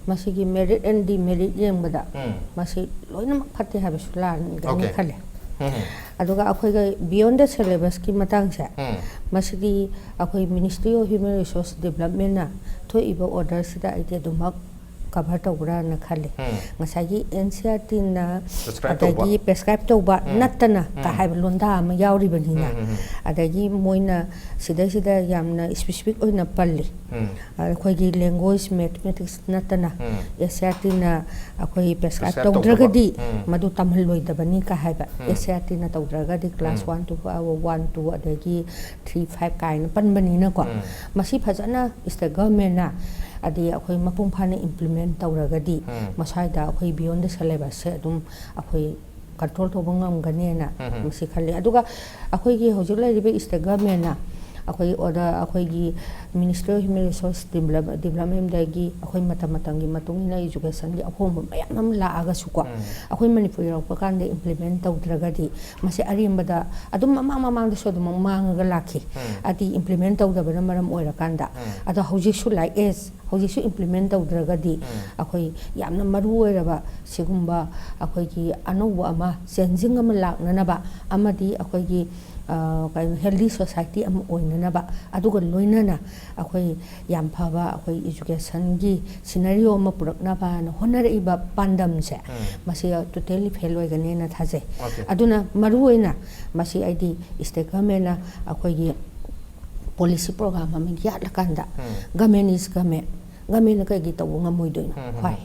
मसिगी मेरिट एंड डिमेरिट येंबदा मसि लोइनमक फते हाबसु लान गनि खले अदुगा अखोइगा बियॉन्ड द सिलेबस की मतंग से मसिगी अखोइ ministry of human resource development ना थोइबा ऑर्डर सिदा आइते दुमक कवर तौबरा न खले ngसाइगी एनसीईआरटी ना अदगी प्रेस्क्राइब तौबा नत्तना का हाइब लोंदा म यावरि बनिना अदगी मोइना सिदा सिदा यामना स्पेसिफिक ओइना पल्ली अखोइगी लैंग्वेज मैथमेटिक्स नत्तना एसईआरटी ना अखोइ प्रेस्क्राइब तौद्रगदी मदु तमहल लोइदबनी का हाइबा एसईआरटी ना तौद्रगदी क्लास 1 to 1 2 अदगी 3 5 काइन पनबनिना को मसी फजना स्टेट गवर्नमेंट ना अदि अखोइ मपुंग फाने इम्प्लीमेंट तौरगदी मसाइदा अखोइ बियॉन्ड द सिलेबस से अदुम अखोइ कंट्रोल तौबा ngamgane मसी खले अदुगा अखोइगी हौजिक लाइरिबे स्टेट गवर्नमेंट ना अखोइ ऑर्डर अखोइगी ministry of human resource development दगी अखोइ मतंगी मतुंगिना एजुकेशन की अहोम मयाम लागा सुको अखोइ मणिपुर रौप कांदे इम्प्लीमेंट तौद्रगदी मसे अरिमबदा अदुम ममांग दसो दुम मांगगा लाखि अदि इम्प्लीमेंट तौदबना मरम ओइरा कांदा अदो हौजिसु लाइक एस हौजिसु इम्प्लीमेंट तौद्रगदी अखोइ यामना मरु ओइरबा सिगुम्बा अखोइगी अनौबा अमा चेंजिंग अमा लाखननबा अमदी अखोइगी healthy society am oinana ba aduga loinana akoi yam phaba akoi education gi scenario ma purakna ba na honare iba pandam se masi totally fail oigane na thaje aduna maru oina masi id state government na akoi gi policy program am ya la kanda government is government ka gi tawu ngamoi doina phai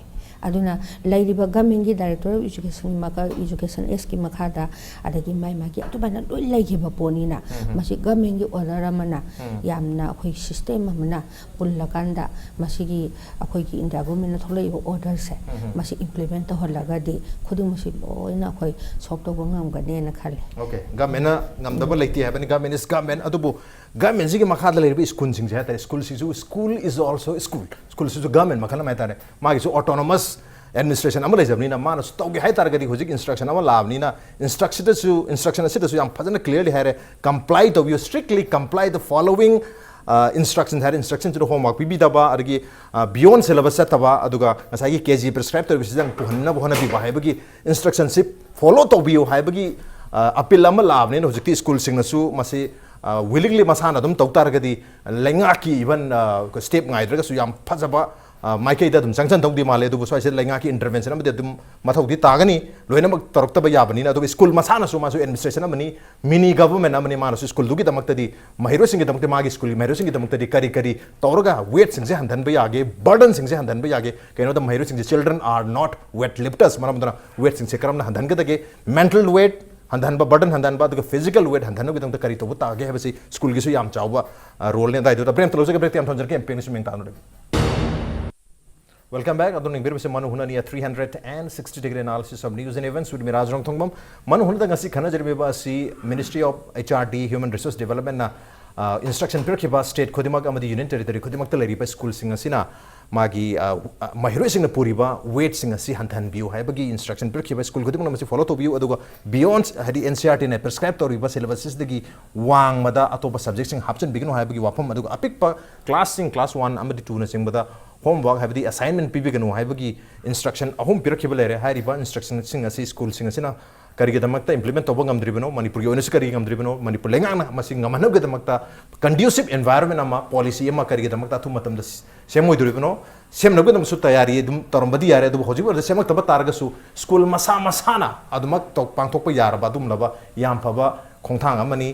aduna lairiba government gi director of education maka education s ki makada adagi mai maki atubana loi laigiba ponina masi government gi order amana yamna khoi system amana pullakanda masi gi akhoi gi india government tholai order se masi implement to holaga di khudi masi loina khoi sok to ngam gane na khale okay government ngam double leiti habani government is government adubu government sigi makada leiriba school sing se ta school is also school is government makala mai tare magi so autonomous administration amala jabni na mana stogi hai targadi hojik instruction amala lavni na instruction asida su yam phajana clearly hare comply to you strictly comply the following instructions had instructions to homework bibi daba argi beyond syllabus setaba aduga ngasai kg prescribe to bisang puhanna bohana bi bahai instruction sip follow to biu hai bagi appeal amala lavni na hojik school sing na su masi willingly masana dum tawtargadi lenga ki even step ngai draga su yam phajaba माइकई दम संगसन तौदी माले दुबु स्वाइसे लैंगा की intervention अमदे दुम मथौदी तागनी लोइनमक तरक्तब याबनी ना दुबु school मसाना सु मासु administration अमनी mini government अमनी मानसु school दुगी दमक्तदी महिरो सिंगे दमक्ते मागी school महिरो सिंगे दमक्तदी करी करी तौरगा wait सिंगसे हंधन बे आगे बर्डन सिंगसे हंधन बे आगे केनो द महिरो सिंगे children are not weight lifters मरमदना वेट सिंगसे करमना हंधन गदगे मेंटल वेट हंधन बा बर्डन हंधन बा दुगा फिजिकल वेट हंधन गदम करी तोबु तागे हेबसी स्कूल गिसु याम चावबा रोल ने दाइ दु प्रेम तलोजे के ब्रेक याम थंजर के MP निसु मेंग तानु Welcome back. Adun ningber bise manu huna niya 360-degree analysis of news and events with Miraj Rong Thongbam. Manu huna ngasi khana jarbe ba si Ministry of HRD Human Resource Development na instruction per khiba state khodimak amadi union territory khodimak ta leri pa school singa sina magi mahiro sing na puri ba weight singa si hanthan biu hai bagi instruction per khiba school khodimak na masi follow to biu aduga beyond hadi NCERT na prescribe to riba syllabuses dagi wang mada atopa subject sing hapchen bigino hai bagi wapam aduga apik pa class 1 amadi 2 na sing bada homework have the assignment pibiganu haibagi instruction ahum pirakhiba lere hairiba instruction sing asi school sing asina karige damakta implement toba ngamdribano manipur gi onesi karige ngamdribano manipur lengana masing ngamanu ge damakta conducive environment ama policy ama karige damakta thu matam da semoi duribano sem nagu dam su tayari dum tarambadi yare du hoji ber semak taba targa su school masana adumak tok pangthok pa yaraba dum laba yam phaba khongthang amani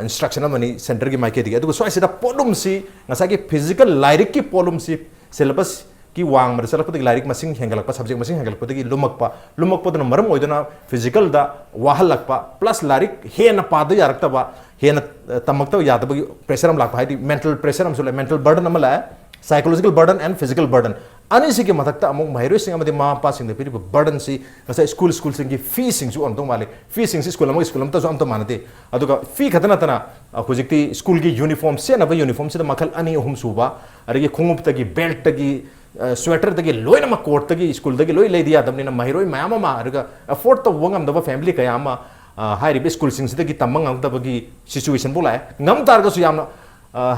instruction amani center gi maike dige adu so asida polum si ngasagi physical lyric ki polum si syllabus ki wang mar salak pati lyric masing hengalak pa subject masing hengalak pati lumak pa maram oidana physical da wahalak pa plus lyric he na pa da yarak ta ba he na tamakta yada ba pressure am lak pa mental pressure am so mental burden amala psychological burden and physical burden ani si ke mathakta among mahiro sing amade ma pa sing de piri burden si asa school sing ki fee sing su on tong wale fee sing si school am ta so am ta manade aduga fee khatana tana hojikti school ki uniform se na ba uniform se da makhal ani hum suba arigi khungup ta ki belt ta ki sweater ta ki loina ma coat ta ki school ta ki loi le dia damni na mahiro mayama ma arga afford to wangam da family ka yama hai ri school sing se da ki tamang ang ta ba ki situation bula ngam tar ga su yamna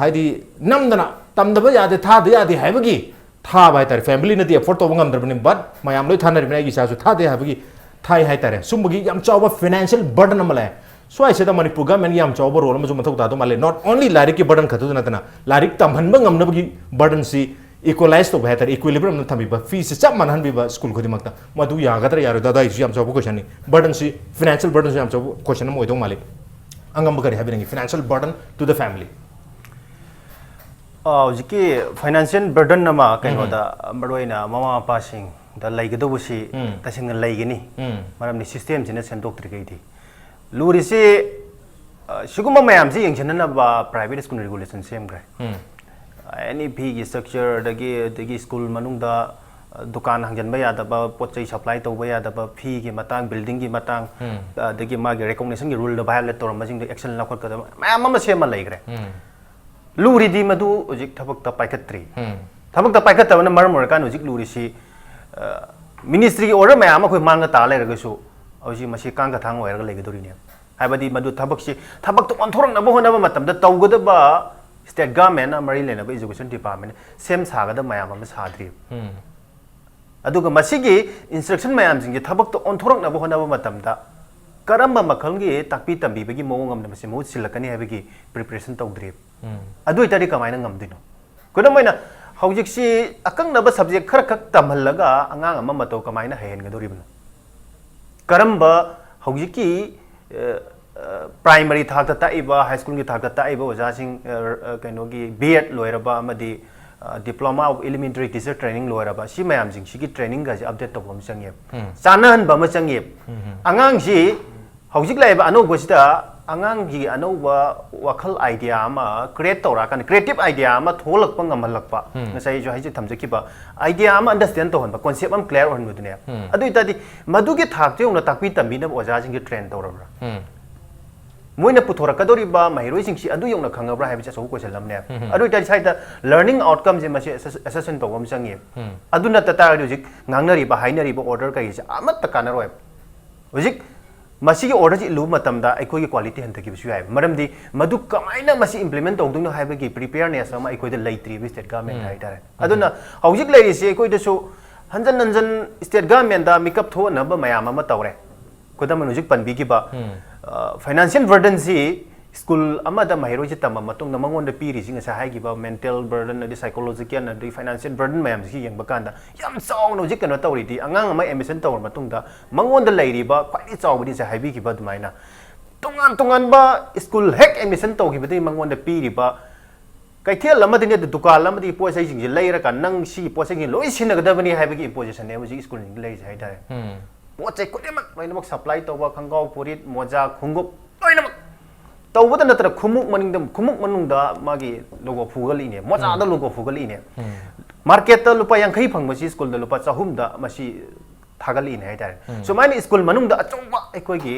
haidi namdana tamdaba yade tha de yade haibagi tha bai tare family na di afford to ngam darbani but mayam loi thana ri gi sa su tha de haibagi thai hai tare sumbagi yam chawba financial burden amala so ai seda manipur government yam chawba role ma ju mathok ta do male not only larik ki burden khatu na tana larik tamhan ba ngam na bagi burden si equalize to better equilibrium na thambi ba fees chap man han bi ba school khodi makta madu ya ga tara yaro dada isu yam chawba question ni burden si financial burden si yam chawba question mo do male angam ba kari habi ngi financial burden to the family hojiki financial burden nama kaino da maroina mama passing da laigado busi tasing laigini maram ni system sina sendok trigei di luri se shuguma mayam si yengchen na ba private school regulation sem gra NEP gi structure dagi school manung da dukan hangjan ba ya da ba pochai supply to ba ya da ba fee gi matang building gi matang dagi ma gi recognition gi rule da violate to ma jing action la khot ka mayam ma sem ma laigre luri di madu ojik thabak ta paikatri thabak ta paikat ta na maram kan ojik luri si ministry ki order mayam khoi manga ta le raga su oji masi kang ka thang oir ga le ga dori ne haibadi madu thabak si thabak to on thorang na bo hona ba matam da taw ga da ba state government na mari le na ba education department sem sa ga da mayam ma sadri aduga masi gi instruction mayam jing gi thabak to on thorang na bo hona ba matam da karamba makhalgi takpi tambi bagi mawong amna masi mawut silakani habigi preparation tawdri adu itari kamaina ngamdino kodamaina hawjik si akang naba subject khar khak tamhallaga angang amma mato kamaina hen gadoribno karamba hawjiki primary thakta taiba high school ki thakta taiba ojasing kainogi B.Ed loiraba amadi diploma of elementary teacher training loiraba si mayam jing si ki training ga update to bom changye chanan ba ma changye angang si hawjik laiba anouba sida angang gi anouba wakhal idea ama create tora kan creative idea ama tholak pa ngamalak ngasai jo haji thamjaki ba idea ama understand to hon ba concept am clear hon mudune adu itadi madu gi thak je una takpi tambi na oja jing gi train torabra moina puthora kadori ba mahiroi sing si adu yong na khangabra habi cha so ko selamne adu itadi saida learning outcome je mase assessment to bom changi adu na tata jik ngangnari ba hainari ba order kai ja amat takana roi hojik masigi order ji lu matamda aikoi quality han thaki bisu hai maramdi madu kamaina masi implement tawdung no haiba gi preparedness ama aikoi da laitri bi state government hai tare aduna hawjik lai si aikoi da so hanjan state government da makeup tho na ba mayam ama tawre kodam hojik panbi gi ba financial burden si school ama da mahiro ji tamma matung na mangon da piri singa sa hai gi ba mental burden da psychological na da financial burden mayam si yang bakanda yam saw no jik kana tawri di angang ama emission tawr matung da mangon da lairi ba kwai chaw bi sa haibi gi ba dumaina tongan ba school hack emission taw gi ba di mangon da piri ba kai thel lama din da dukal lama di po sai jing ji laira ka nang si po sai gi loi sin ga da bani haibi gi imposition ne ji school ni lai sai da po chai ko de mak loinamak supply to ba khangau purit moja khungup loinamak tawbada natra khumuk manungda magi logo fugali ne moja da logo fugali ne market ta lupa yang khai phangma si school da lupa chahum da masi thagali ne haidar so mine school manungda achongba ekoi gi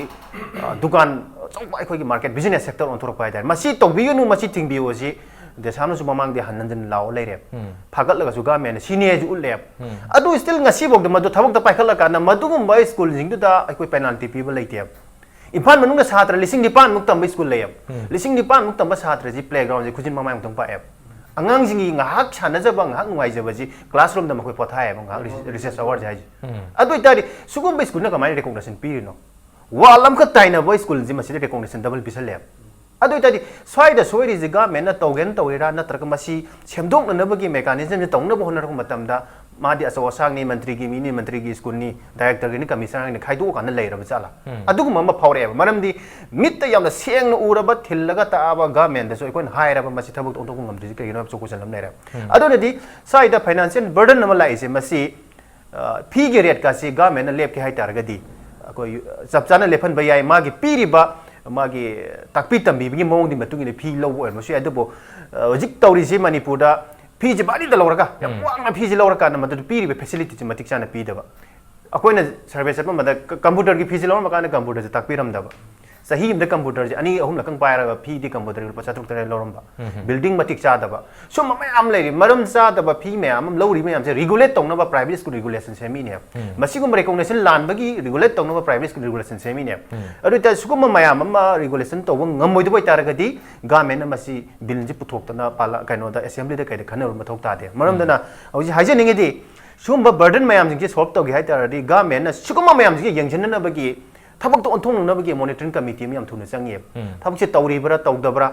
dukan achongba ekoi gi market business sector on thorok haidar masi tawbiyu nu masi tingbiyo ji desano su mamang de hananjan law leire phagat laga su ga men senior ju ulle adu still ngasi bok da madu thabok da paikhat la kana madu gum school jing da ekoi penalty people leite Imphal मनुंग छात्र लिसिंग निपान मुक तंब school लेब लिसिंग निपान मुक तंब छात्र जी playground जी खुजिन ममाय मुक पाएब अंगांग जिंगी ngahak sanajab ngahak nuaijaba ji classroom da makoi pothae ngahak research hour jai adu itari sugum be school na kamai recognition pirino walam ka taina boy school ji masi recognition double bisal leb adu itari swai da soiri ji ga mena tawgen tawira na traka masi semdok na bagi mechanism ji tawna bo honar ko matam da मादी असो असांगनी मंत्री की mini मंत्री की school नि director की commissioner नि खाइदो कान लेरब चाला अदुग मम फावरे मरमदी मित याम सेंग उरब थिलगा ताबा गवर्नमेंट दसो इकोन हायरब मसी थबक ओंतो ngमद्रि कइनो चोको सलम लेर अदोनदि साइड फाइनेंशियल बर्डन नम लाइसे मसी फी के रेट का सी गवर्नमेंट लेप के हाइ तारगदी कोई सबचाना लेफन बयाय मागी पीरिबा मागी ताकपी तंबी बिगी मोंगदि मतुंगि फी लो ओर मसी अदबो जिक तौरिसि मणिपुर दा फीजी बारी दा लौरका याम वांग फीजी लौरका न मदु पीरी बे फैसिलिटी ति मतिक चाना पीदबा अकोइना सर्विस अप मद कंप्यूटर की फीजी लौर मकान कंप्यूटर से ताकपीरम दबा सही इम द कंप्यूटर जे अनि अहुम लकंग पायरा फी दि कंप्यूटर को 50 तरे लौरमबा बिल्डिंग मतिक चादबा सो मम लेरि मरम चादबा फी मे आम लौरी मे आम से रेगुलेट तौनबा प्राइवेट स्कूल रेगुलेशन सेमी ने मसिगुम रिकॉग्निशन लानबगी रेगुलेट तौनबा प्राइवेट स्कूल रेगुलेशन सेमी ने अरु त सुगुम मयाम म रेगुलेशन तौब ngमोइ दबय तारगदी गवर्नमेंट मसि बिल जि पुथोक्तना पाला कनो द असेंबली द कइद खनर मथौक तादे मरम दना हौजि हाइजेनिंगदि सुगुम बर्डन मयाम जिंग सॉल्व तौगे हाइ तारदि गवर्नमेंट न सुगुम मयाम जिंग यंगजननबगी थबक तो ओंथोंनबगी मॉनिटरिंग कमिटी में थुन चंगे थबक से तौरीबरा तौदबरा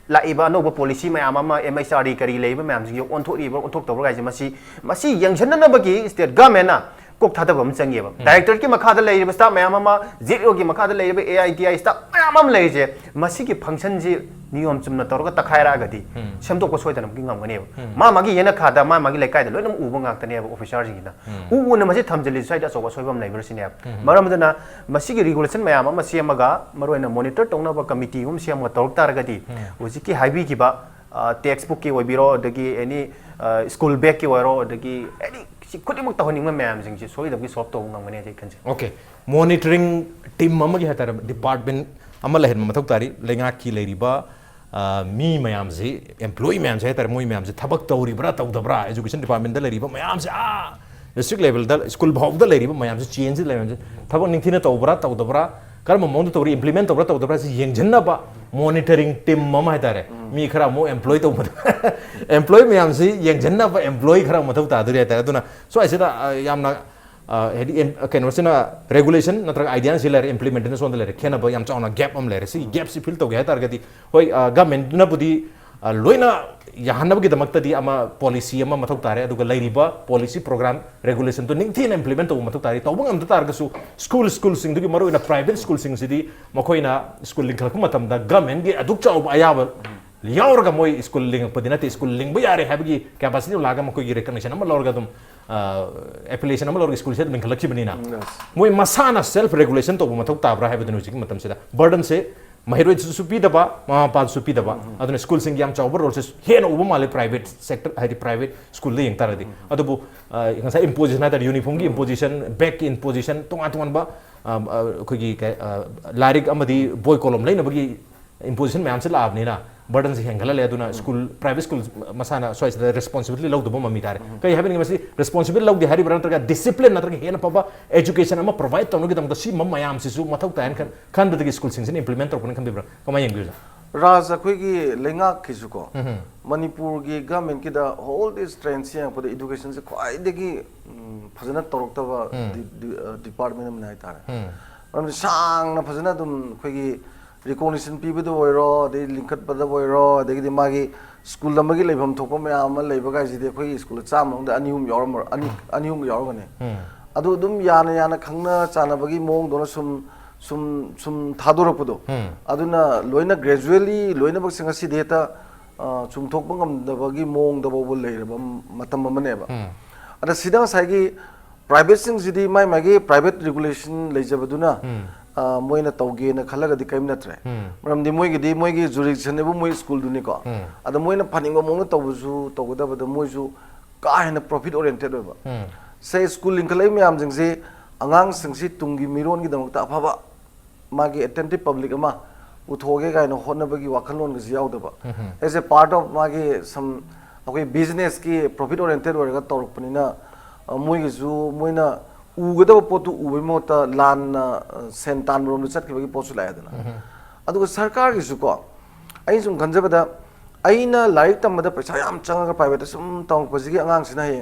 लाइबा नोब पॉलिसी मयाम अमा एमएसआरडी करी लेबा मयाम जिंग ओंथोरीबा ओंथोक तौबरा गाइजे मसी यंगजननबगी स्टेट गवर्नमेंट ना कोक थादबम चंगेबा डायरेक्टर की मखादा लेरिबा स्टाफ मयाम अमा जीरो की मखादा लेरिबा एआईटीआई स्टाफ मयाम अम लेजे मसी की फंक्शन जी नियम चुमना तौरगा तखायरागदी सेमदोक सोयदन ngमगनेबा मा मागी येना खादा मा मागी लेकायदा लोइनम उबो गाक्तनेबा ऑफिसर जिंगिना उउन मसे थमजलि साइड असोबा सोयबम लेबरसिने मरमदना मसी की रेगुलेशन मयाम अमा सेमगा मरोयना मॉनिटर तौनबा कमिटी गुम सेमगा तौरक तारगदी उजिकी हाइबी किबा टेक्स्ट बुक की ओबिरो दगी एनी स्कूल बैग की ओरो दगी एनी खुदिमक तहनिंग मयाम जिंगि सोयदबगी सॉल्व तौ ngमगने जे खनसे ओके मॉनिटरिंग टीम अमगी हतार डिपार्टमेंट अमा लहन मथौक तारी लेंगा की लेरिबा मी मयाम से एम्प्लॉय मयाम से हतार मोय मयाम से थबक तौरिबरा तौदबरा एजुकेशन डिपार्टमेंट द लेरिबा मयाम से डिस्ट्रिक्ट लेवल द स्कूल भाव द लेरिबा मयाम से चेंज लेवल से थबक निंथिना तौबरा तौदबरा कर्म मौन तौरी इंप्लीमेंट तौबरा तौदबरा से यंगजन्नबा मॉनिटरिंग टीम मम हतारे मी खरा मो एम्प्लॉय तौ एम्प्लॉय मयाम से यंगजन्नबा एम्प्लॉय खरा मथौ तादुरी हतार अदुना सो आइसेदा यामना कहीं रेगुलेशन नत्र आइडिया से लेर इम्प्लीमेंटेशन सोन लेर खेनब याम चाउना गैप अम लेर सी गैप से फिल तौगे तारगदी होय गवर्नमेंट ना बुदी लोइना याहनबगी दमक्तदी अमा पॉलिसी अमा मथौ तारे अदुगा लैरिबा पॉलिसी प्रोग्राम रेगुलेशन तो निंगथि इम्प्लीमेंट तो मथौ तारे तौबंग अमता तारगसु स्कूल सिंग दुगी मरो इन प्राइवेट स्कूल सिंग सिदी मखोइना स्कूल लिंक मतम दा गवर्नमेंट गे अदुक चाउ अयाब यावरगा मोय स्कूल लिंक पदिनते स्कूल लिंक यारे हाबगी कैपेसिटी लागा मखोगी रिकग्निशन अमा लौरगा दुम एप्लीकेशन अमा लौरगा स्कूल से लिंक लखिबनिना मोय मसाना सेल्फ रेगुलेशन तो मथौ ताब्रा हाबदनु जिक मतम सेदा बर्डन से महिरोय सुपीदबा मामा पाद सुपीदबा अदुन स्कूल सिंग याम चाउबर रोल से हेन उबा माले प्राइवेट सेक्टर हाइदि प्राइवेट स्कूल लिंक तारदी अदुबु ngasa imposition na uniform gi imposition back imposition tonga अखोगी लारिक अमदी बोय कॉलम लेनबगी imposition मैम से लाभनी ना बर्डन से हेंगल ले अदुना स्कूल प्राइवेट स्कूल मसाना सोइस रेस्पॉन्सिबिलिटी लौदबो ममी तारे कई हैबिंग मसी रेस्पॉन्सिबिलिटी लौदे हारि बरन तरगा डिसिप्लिन नतर हेन पबा एजुकेशन अमा प्रोवाइड तौनुगी दम सी मम मयाम सिसु मथौ तायन खन दगी स्कूल सिंग से इम्प्लीमेंट तौकन खन बिब्रा कमा यंगु राज अखोगी लेंगा किसुको मणिपुर की गवर्नमेंट की द होल दिस ट्रेंड से पर एजुकेशन से क्वाई देगी फजना तौरक्तबा डिपार्टमेंट में नाय तारे हम सांग ना फजना तुम अखोगी रिकॉग्निशन पीबदो ओइरो दे लिंकत पदा ओइरो देगी मागी स्कूल लमगी लेभम थोको मैम लेबगा जिदे अखोगी स्कूल चाम अनिहुम यावरम अनिहुम यावरगने अदु दुम याना खंगना चानबगी मोंग दोनो सुम थादोरपदो अदुना लोइना ग्रेजुअली लोइना बक्सिंग असि देता चुमथोकप ngамदबगी मोंग दबो लेरबा मतम मनेबा अदा सिदा साइगी प्राइवेट सिंग जिदी मागी प्राइवेट रेगुलेशन लेजबदुना मोइना तौगेना खलगदी कैम नत्रे मरमदि मोइगिदी मोइगी जुरिडिक्शन नेबु मोइ स्कूल दुनी को अदा मोइना फनिंग मोंग तौबुजु तौगदबदा मोइजु का हेना प्रॉफिट ओरिएंटेड होबा से स्कूल लिंक लै म्याम जिंगसे अंगांग सिंगसी तुंगी मिरोन की दमकता अफाबा मागी अटेंटिव पब्लिक अमा उठोगे गाइनो होनबगी वाखलोन गजि यावदबा एज ए पार्ट ऑफ मागी सम अखोई बिजनेस की प्रॉफिट ओरिएंटेड ओरगा तौरकपनिना मोइगिजु मोइना उगदब पोतु उबै मोता लान सेन तान रोम चटखिबगी पोसु लायदना अदुग सरकार गिसु को आई सुम खंजबदा आइना लाइक तमदा पैसा याम चंगा प्राइवेट सुम तौं पजिगी अंगांग सिना हे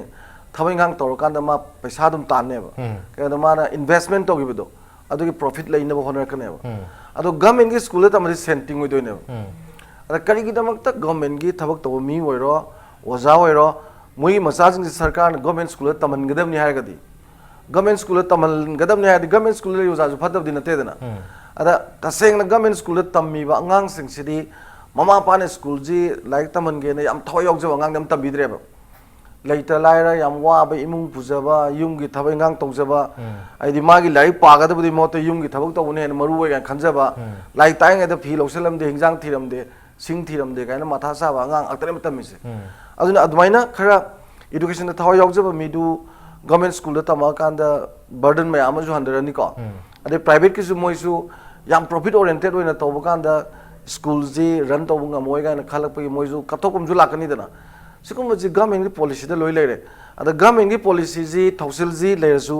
थबैंगांग तौरकांदा मा पैसा दुम तानेबा केदा माना इन्वेस्टमेंट तौगिबदो अदुगी प्रॉफिट लैनबो होनरकनेबा अदो गवर्नमेंट की स्कूल तमदि सेंटिंग होइदोनेबा अदा करिगी दमकता गवर्नमेंट की थबक तौ मी ओइरो ओजा ओइरो मुई मसाजिंग सरकार गवर्नमेंट स्कूल तमनगदमनि हारगदी गवर्नमेंट स्कूल तमनगदमनि हारदी गवर्नमेंट स्कूल योजाजु फदबदि नतेदना अदा तसेंगना गवर्नमेंट स्कूल तम्मीबा अंगांग सिंगसिदी ममा पाने स्कूल जी लाइक तमनगेने याम थवा योगजब अंगांग दम तम्बिद्रेबा लेता लायरा याम वाबा इमुंग पुजबा युमगी थबैंगांग तौजबा आइदि मागी लाइक पागदबदि मोते युमगी थबक तौने हेन मरु ओइ खंजबा लाइक ताइंगदा फी लौसलमदे हिंजांग थिरमदे सिंग थिरमदे कायना माथा साबा अंगांग अक्तरे मतमिसे अदुना अदुमाइना खरा एजुकेशन थवा योगजबा मिदु गवर्नमेंट स्कूल तमा कांदा बर्डन में आमजु हंदरनी को अदे प्राइवेट किसु मोइसु याम प्रॉफिट ओरिएंटेड ओइना तौबा कांदा स्कूल जी रन तौबा मोइ गायना खलकपगी मोइसु कतोकमजु लाकनी दना सिकुम जी गवर्नमेंट की पॉलिसी द लोइ लेरे अदा गवर्नमेंट की पॉलिसी जी थौसिल जी लेरसु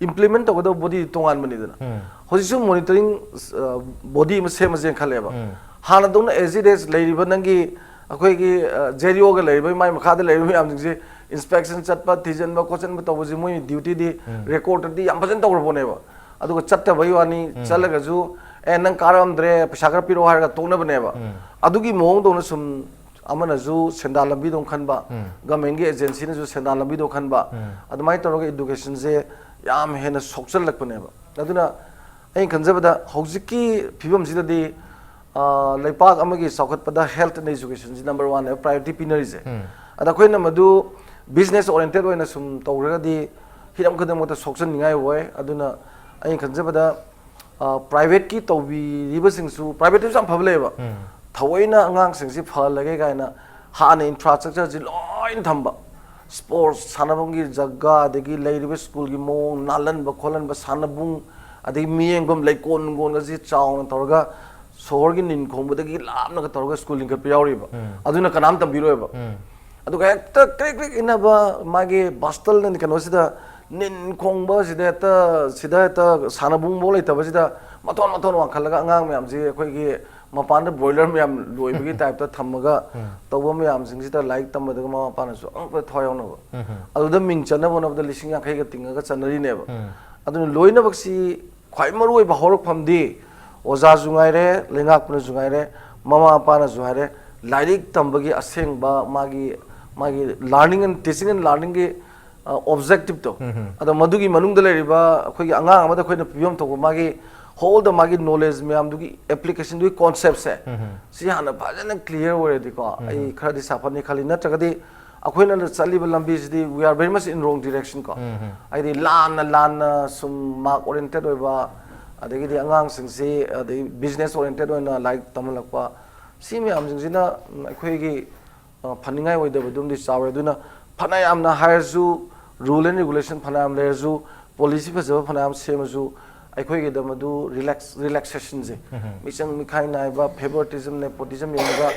इम्प्लीमेंट तौगद बॉडी तोंगान बनी दना होजिसु मॉनिटरिंग बॉडी म सेम जे खलेबा हाना दोना एज इट इज लेरिबा नंगी अखोई की जेरियो ग लेरिबा माइ मखा द लेरिबा याम जी इंस्पेक्शन चटपा थिजन क्वेश्चन तौबजी मोइ ड्यूटी दी रिकॉर्ड दी याम फजन तौरबोनेबा अदुग चट्टा भइवानी चलगजु ए नंग कारमद्रे पैसा खर पिरो हारगा तोंनबनेबा अदुगी मोंग दोना सुम अमनजु सेंदाल लंबी दो खनबा गवर्नमेंट की एजेंसी ने जो सेंदाल लंबी दो खनबा अदुमाय तौरगा एजुकेशन से याम हेन सोक्सल लकपनेबा अदुना अई खंजबदा हौजिकी फिबम सिददी लेपाक अमगी सौखतपदा हेल्थ एंड एजुकेशन जी नंबर 1 प्रायोरिटी पिनरीजे अदा खोइना मदु बिजनेस ओरिएंटेड ओइना सुम तौरगदी हिरम खदमगता सोक्सन निगाय होय अदुना अई खंजबदा प्राइवेट की तौबी रिबसिंगसु प्राइवेट जम फबलेबा थवैना अंगांग सिंगसि फलगे गायना हाने इंफ्रास्ट्रक्चर जि लोइन थंबा स्पोर्ट्स सानबंगी जग्गा देगी लेरिबे स्कूल की मोंग नालन ब खोलन ब सानबुंग अदि मियेंगम लेकोन गोन गजि चाउन तौरगा सोहर की निन खोंबदगी लामना का तौरगा स्कूल लिंक पियावरिबा अदुना कनाम तंबिरोयबा अदुगा एकता क्रेक क्रेक इनाबा मागे बस्टल न कनोसिदा निन खोंबा सिदा सानबुंग बो लेतबसिदा मथोन मथोन वाखलगा अंगांग म्याम जि अखोइगी ꯃꯄꯥꯟꯗ ꯕ꯭ꯔꯣꯏꯂꯔ ꯃꯌꯥꯝ ꯂꯣꯏꯕꯒꯤ ꯇꯥꯏꯞꯇ ꯊꯝꯃꯒ ꯇꯧꯕ ꯃꯌꯥꯝꯁꯤꯡꯁꯤꯗ ꯂꯥꯏꯔꯤꯛ ꯇꯝꯕꯗꯒ ꯃꯃꯥ ꯃꯄꯥꯅꯁꯨ ꯑꯉꯛꯄ ꯊꯋꯥꯏ ꯌꯥꯎꯅꯕ ꯑꯗꯨꯗ ꯃꯤꯡ ꯆꯟꯅꯕ ꯍꯣꯠꯅꯕꯗ 50,000ꯒ ꯇꯤꯡꯉꯒ ꯆꯟꯅꯔꯤꯅꯦꯕ ꯑꯗꯨꯅ ꯂꯣꯏꯅꯃꯛꯁꯤ ꯈ꯭ꯋꯥꯏ ꯃꯔꯨꯑꯣꯏꯕ ꯍꯧꯔꯛꯐꯝꯗꯤ ꯑꯣꯖꯥꯁꯨ ꯉꯥꯏꯔꯦ ꯂꯩꯉꯥꯛꯄꯅꯁꯨ ꯉꯥꯏꯔꯦ ꯃꯃꯥ ꯃꯄꯥꯅꯁꯨ ꯉꯥꯏꯔꯦ ꯂꯥꯏꯔꯤꯛ ꯇꯝꯕꯒꯤ ꯑꯁꯦꯡꯕ ꯃꯥꯒꯤ ꯂꯥꯔꯅꯤꯡ ꯑꯦꯟ ꯇꯤꯆꯤꯡ ꯑꯦꯟ ꯂꯥꯔꯅꯤꯡꯒꯤ objective ado madugi manung da leriba akhoi gi anga amada khoi na pibom thok magi whole the magi knowledge myam dugi application du concept se si hana bhajana clear ore di ko ai khara di safani khali na tagadi akhoi na chali ba lambi di we are very much in wrong direction ko ai di lan sum mark oriented oiba adagi di angang sing si the business oriented oina like tamalakpa si myam sing sina akhoi gi phaningai oi da dum di chawe duna phanayam na haizu rule and regulation phanayam lezu policy phajaba phanayam semazu akhoi ge damadu relaxation je michang mikhai nai ba favoritism nepotism yanga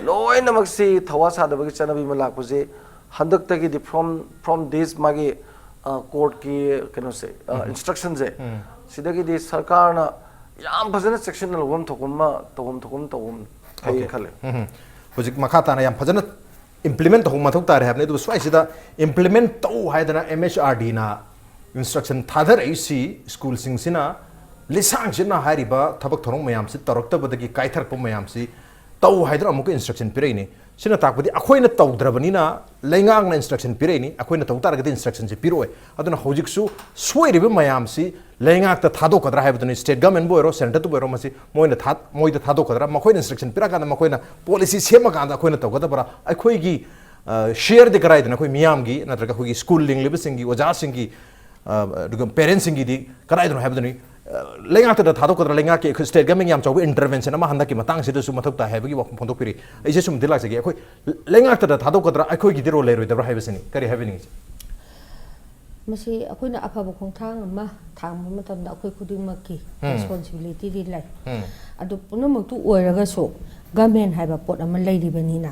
loina maksi thawa sa da bagi chanabi malak puje handak ta gi from this magi court ki keno se instructions je sidagi di sarkar na yam phajana sectional wam thokum kai khale hojik makata na yam phajana implement ho mathok tar habne du swai sida implement to haidana MHRD na instruction thadar AC school sing sina lisang sina hariba thabak thorong mayam si tarakta badagi kaithar ko mayam si to haidra amuk instruction pirei ni sina takbadi akhoi na tawdrabani na lengang na instruction pirei ni akhoi na tawtar ga instruction si piroi aduna hojik su swai ribe mayam si lengak ta thado kadra haibaduni state government boiro center to boiro masi moina thado kadra makhoi instruction pira kana makhoi na policy sema kana akhoi na tawgada bara akhoi gi share de karai dana khoi miyam gi natraga khoi schooling level singi oja singi dugam parents singi di karai dana haibaduni lengak ta thado kadra lengak ke state government yam chaw intervention ama handa ki matang sida su mathok ta haibagi wa phondok piri aise sum dilak sagi akhoi lengak ta thado kadra akhoi gi diro leroi dabra haibasini kari haibini masi akoina afaba khongthang ama thangba matamda akoi khudingmakki responsibility di lai adu punamak tu oiraga so government haiba pot ama leiribanina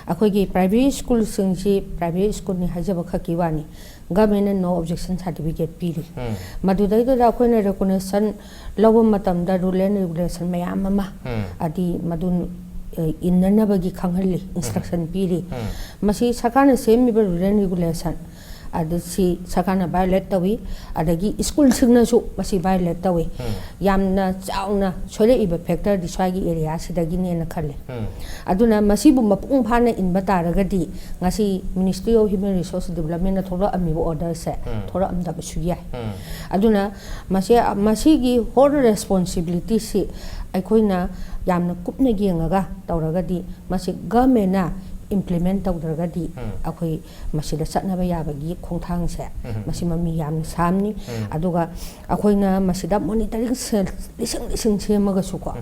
akoi gi private school singsi private school ni hajaba khaki wani government no objection certificate piri madudai da akoina recognition lawa matamda rule and regulation mayam ama adi madun innanabagi khanghalli instruction piri masi sakana semiba rule and regulation adisi sakana violate tawi adagi school singna su masi violate tawi yamna chauna chole iba factor di swagi area sidagi ne na khale aduna masi bu mapung phana inba taragadi ngasi Ministry of Human Resource Development na thora ami order se thora amda ba suya aduna masi gi whole responsibility si aikoina yamna kupna gengaga tawragadi masi government na implement tawdragadi akhoi masida satnaba yabagi khongthang se masi mami yam samni aduga akhoina masida monitoring cell lising semaga suko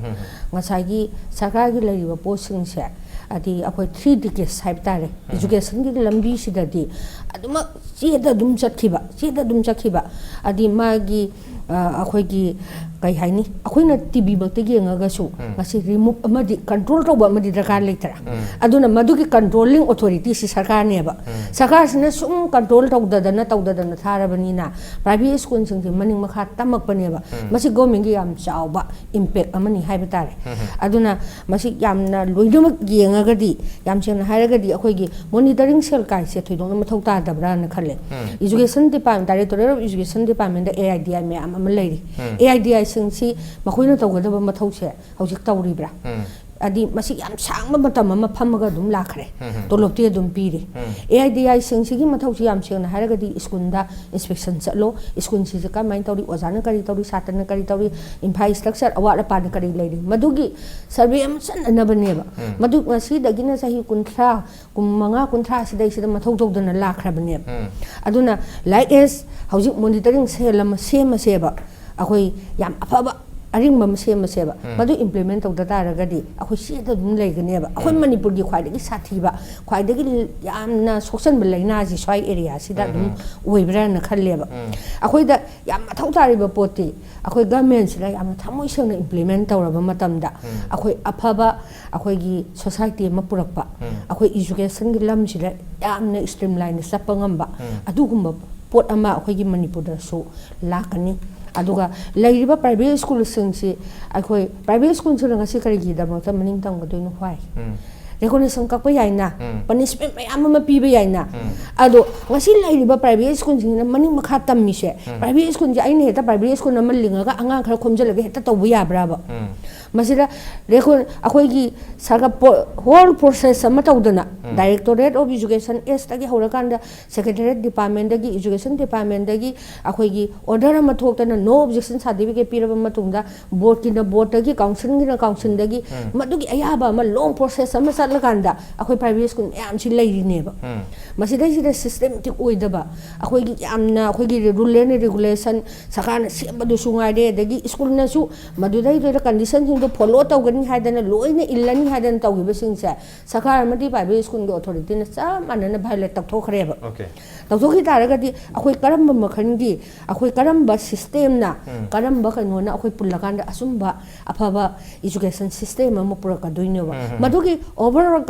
ngasagi sarkar gi lariba posting se adi akhoi 3 decades haibtare education gi lambi sidadi aduma cheda dum chakhiba adi magi akhoi gi kai haini akhoi na TV bakte gi ngaga su ngasi remove amadi control tawba amadi dakar leitara aduna madugi controlling authority si sarkar ne ba sarkar sina sum control tawdadana tharabani na private school sing maning makha tamak pane ba masi government gi yam chawba impact amani haibtare aduna masi yamna loidumak gi ngaga di yam chena hairaga di akhoi gi monitoring cell kai se thoidong mathau ta dabra na khale education department director of education department da AIDI me am lairi AIDI singsi makhoi na tawgadaba mathau se hojik tawribra adi masi yam sangma matam ama phamaga dum lakhre tolopti dum piri AIDI singsi gi mathau si yam sengna haraga di school da inspection chalo school si ka main tawri ozana kari tawri satana kari tawri infrastructure awara pa kari lairi madugi survey am san anabane ba madu masi dagina sahi kunthra kumanga kunthra sidai sida mathau tawdana lakhra bane aduna like as hojik monitoring selama sema seba akhoi yam afaba aring mam sema seba madu implement tawda taragadi akhoi sida dum leigane ba akhoi manipur gi khwaidagi sathiba khwaidagi yamna soksan belaina ji swai area sida dum oibra na khalle ba akhoi da yam mathau tariba poti akhoi government sila yam thamoi sengna implement tawraba matamda akhoi afaba akhoi gi society ma purakpa akhoi education gi lam sila yamna streamline sapangamba adugumba pot ama akhoi gi manipur da so lakani aduga lairiba private school singsi akhoi private school sing ngasi karigi da ma maning tang gadoi no hwai recognition ka pa yaina punishment mayam ma pi ba yaina ado ngasi lairiba private school sing na maning makha tammi se private school ja aine heta private school na malinga ga angang khara khomjalaga heta to ya bra ba masira recon akhoi gi saga whole process sama tawdana directorate of education s tagi horakanda secretariat department dagi education department dagi akhoi gi order ma thoktana no objection certificate piraba matungda board ki na board dagi council gi na council dagi madugi ayaba ma long process sama satlakanda akhoi private school yam si lairi ne ba masida sida systematic oidaba akhoi gi yamna akhoi gi rule and regulation sakana sembadu sungai de dagi school na su madudai de condition do follow tawgani hadana loina illani hadana tawgiba singsa sakar madi private school go authority na sa manana violate takthokre ba okay takthokhi taragadi akhoi karamba makhangi akhoi karamba system na karamba kanona akhoi pullakanda asumba afaba education system ama puraka doine ba madugi overall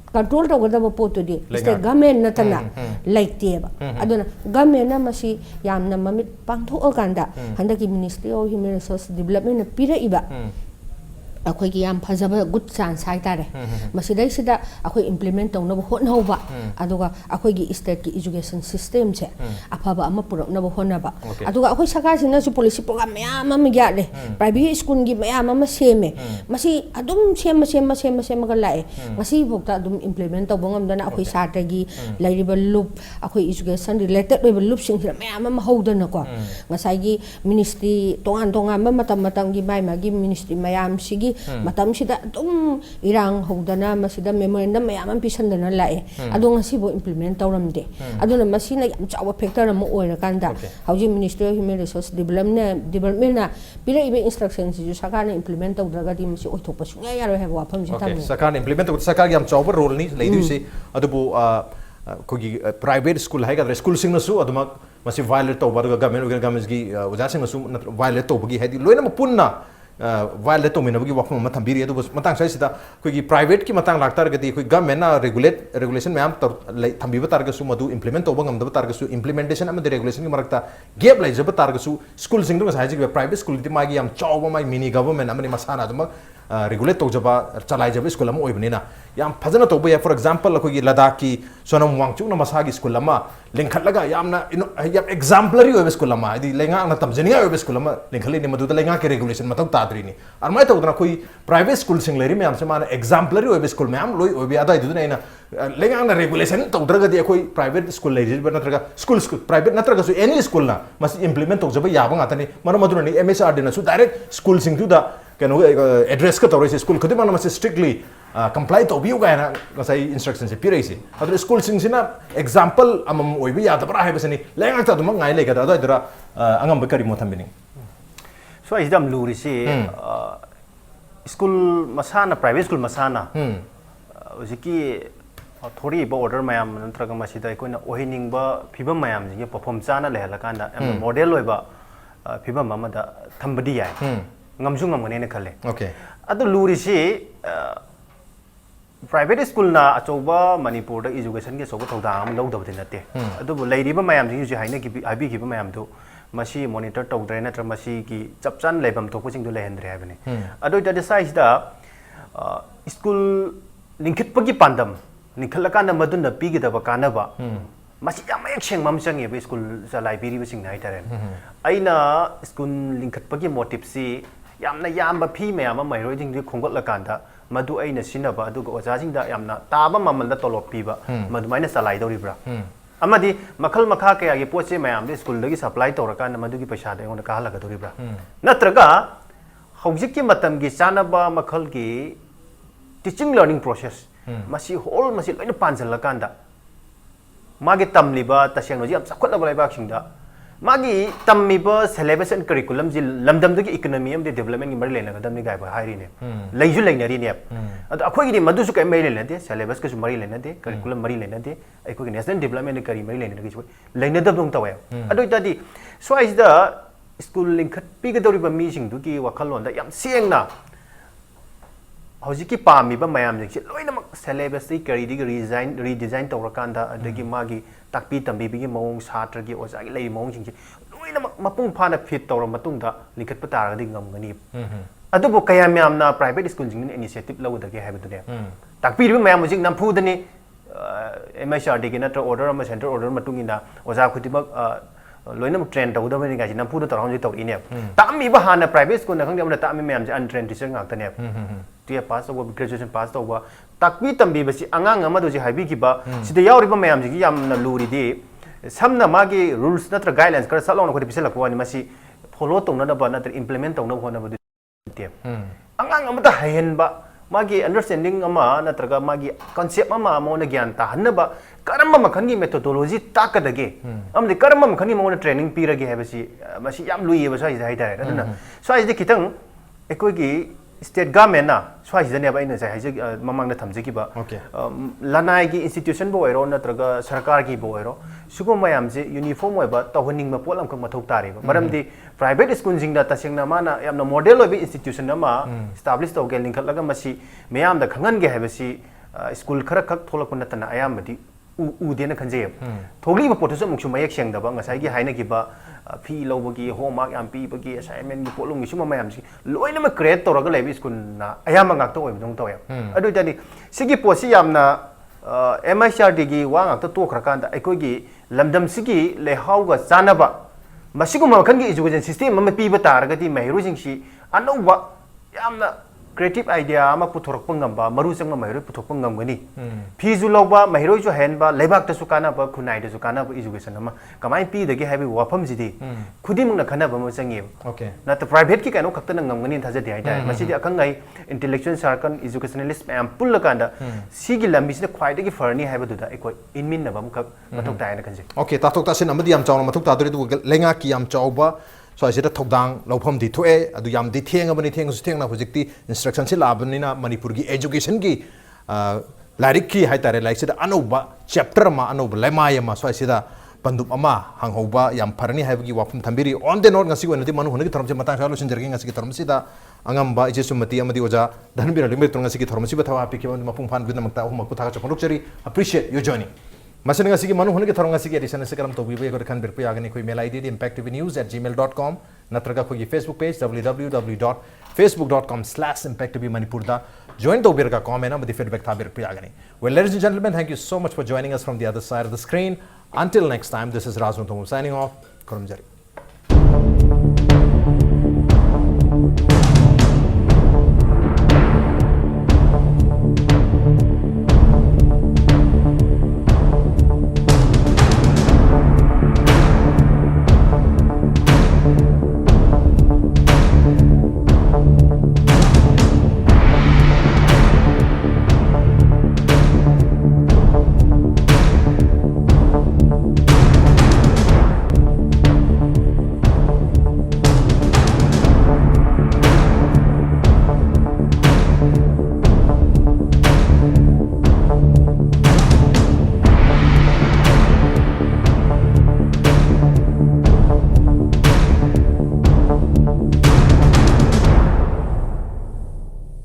control tawgada pot di state government natana like ba aduna government na masi yamna mamit pangtho kanda handaki ministry of human resource development na pira iba akhoi gi yam phajaba good chance hai tare masidai sida akhoi implement tawna bo hon hoba aduga akhoi gi state ki education system che afaba ama purok na bo hona ba aduga akhoi sakar sina su policy program mayam am ya le private school gi mayam am seme masi adum sema ga lae masi bokta adum implement taw bongam dana akhoi sata gi lairiba loop akhoi education related loiba loop sing mayam am hodana ko ngasai gi ministry tongan ma matam gi mai ma gi ministry mayam sigi matam sida dum irang hodana masida memorandum mayam am pisandana lae adong asibo implement tawramde aduna masina yam chawa factor am oira kanda hauji ministry of human resource development na pira ibe instructions ju sakana implement tawdraga di masi oithokpa sunga yaro have wafam ji tam sakana implement to sakar yam chawa role ni leidu se adubu kogi private school hai ga school sing na su aduma masi violate to baruga government gi uja sing su violate to bagi hedi loina punna violate to minabagi wafam ma thambiri adu matang sai sida kogi private ki matang laktar gadi koi government na regulation mayam thambiba targa su madu implement to bangam da targa su implementation am de regulation ki marakta gap lai jaba targa su school sing do sai ji private school ti magi yam chawba mai mini government amani masana dum regulate to jaba chalai jaba school am oibni na yam phajana to be for example kogi ladakh ki sonam wangchu na masagi school ama lengkhat laga yamna yam exemplary oibe school ama di lenga na tamjani oibe school ama lengkhali ni madu da lenga ke regulation matau tadri ni armai to na koi private school sing leri me am se mana exemplary oibe school me am loi oibe adai du na lenga na regulation to draga di koi private school leri ba natraga school private natraga su any school na mas implement to jaba yaba ngata ni mara maduna ni MSRD na su direct school sing tu da kano address ka tawre school khodi mana mas strictly comply to biu ga na sai instructions se pirai se adu school sing sina example amam oibe ya da bra hai basani lenga ta dum ngai le ga da dra angam bakari mo thambini so ai dam luri si school masana private school masana oziki thori ba order mayam nantraga masida koina ohining ba phibam mayam ji perform chana le hala kanda model loiba phibam amada thambadi yai ngamju ngamane ne khale okay adu luri si private school na achoba manipur da education ge soba thoda am lodabde nate adu leiriba mayam ji ji haina ki abi ki mayam do masi monitor tawdre natra masi ki chapchan lebam to coaching do lehendre habne adu da size da school linkit pagi pandam nikhalakana maduna pigi da bakana ba masi yam action mam changi be school sa library sing nai taren aina school linkit pagi motive si yamna yamba phi me ama mai rojing di khongot lakanda madu aina sinaba adu go oja jing da yamna taba mamal da tolop piba madu maina salai doribra amadi makhal makha kaya ge poche mayam de school dagi supply toraka na madu gi paisa de on ka halaga doribra natraga hojik ki matam gi chanaba makhal gi teaching learning process masi whole masi loina panjal lakanda magi tamliba taseng ji am sakhot la balai ba singda magi tammiba syllabus and curriculum ji lamdam dagi economy am de development gi mari lena gadam ni gai ba hairi ne leiju leinari ne adu akhoi gi madu su kai mai lena de syllabus ka su mari lena de curriculum mari lena de akhoi gi national development kari mari lena gi su leina dab dong tawe adu tadi so is the school link pi ga dori ba mi sing du gi wakhalon da yam siengna hojiki pami ba mayam ji loina mak syllabus ti kari di redesign tawrakanda adagi magi takpi tambi bi gi mawong satra gi oja gi lei mawong sing loina mak mapung phana fit tawra matung da likat patara ding ngam gani adubo kaya myam na private school jing initiative law da ge ha du ne takpi ri myam jing nam phu dani MHRD ge na order ma center order matung ina oja khutimak loina train tawda mani ga nam phu da tarang ji taw ine tammi ba hana private school na khang da tammi myam je untrained teacher ngak ta ne TF pass to graduation pass to takpi tambi basi angang ama do ji habi ki ba sida yauri ba myam ji yam na luri di samna magi rules natra guidelines kar salong ko pisela ko ani masi follow tong na ba natra implement tong na ho na ba TF angang ama ta hayen ba magi understanding ama natraga magi concept ama mo na gyan ta hanna ba karamba makhan gi methodology ta ka dage amde karamba makhan gi mo na training pi rage habasi masi yam lui ba sai dai dai aduna sai de kitang ekoi gi state government na swai jane ba ina sai haje mamang na thamje ki ba lanai gi institution bo ero natraga sarkar gi bo ero sugo mayam je uniform oi ba tawhaning ma polam kham mathok tare ba maram di private school jing da tasing na mana yamna model oi institution na ma establish to gel linkhat laga masi mayam da khangan ge habasi school khara khak tholak na tana ayam badi u de na khanje thogli ba potu muk su mayek seng da ba ngasai gi haina gi ba phi lobagi homework yam pi bagi assignment gi polung gi suma mayam si loina ma create to raga lebi school na ayam ngak to oi bdong to ya adu jani sigi posi yamna MHRD gi wa ngak to khra kan da ekoi gi lamdam sigi le hau ga chanaba masiguma khan gi education system ma pi ba tar ga di mehru jing si anu ba yamna creative idea ama puthorok pangam ba maru chang ma mehru puthok pangam gani phi ju logba mehru ju hen ba lebak ta su kana ba khunai ta su kana ba education ama kamai pi de ge habi wafam ji di khudimung na khana ba ma changi na ta private ki kano khakta na ngam gani thaja di ai masi di akang ngai intellectual circle educationalist am pull la kanda sigi lambi sina khwai de gi farni haiba du da ekoi inmin na ba mu khak mathok dai na kanje tatok ta sin amadi yam chawna mathok ta dori du lenga ki yam chawba so I said thokdang lawpham di thoe adu yam di theng abani theng su theng na hojikti instruction si labani na manipur gi education gi larik ki hai tare like sida anoba chapter ma anoba lemaya ma so I said pandup ama hanghoba yam pharani haibagi wafum thambiri on the note ngasi wonati manu honagi tharam se matang salo sinjergi ngasi ki tharam sida angamba ije sumati amadi oja dhanbira limit ngasi ki tharam si bathawa apiki mapung phan bidna makta hum ku thaga chapon rukchari appreciate you joining masana ngasi ki manu honagi tharam ngasi ki edition se karam to bi ko khan bir piyagani koi mail id impacttvnews@gmail.com natraga koi Facebook page www.facebook.com/impactvmanipur da join to bir ka comment amadi feedback tha bir piyagani well ladies and gentlemen thank you so much for joining us from the other side of the screen until next time this is Razvan Thomum signing off Kurumjari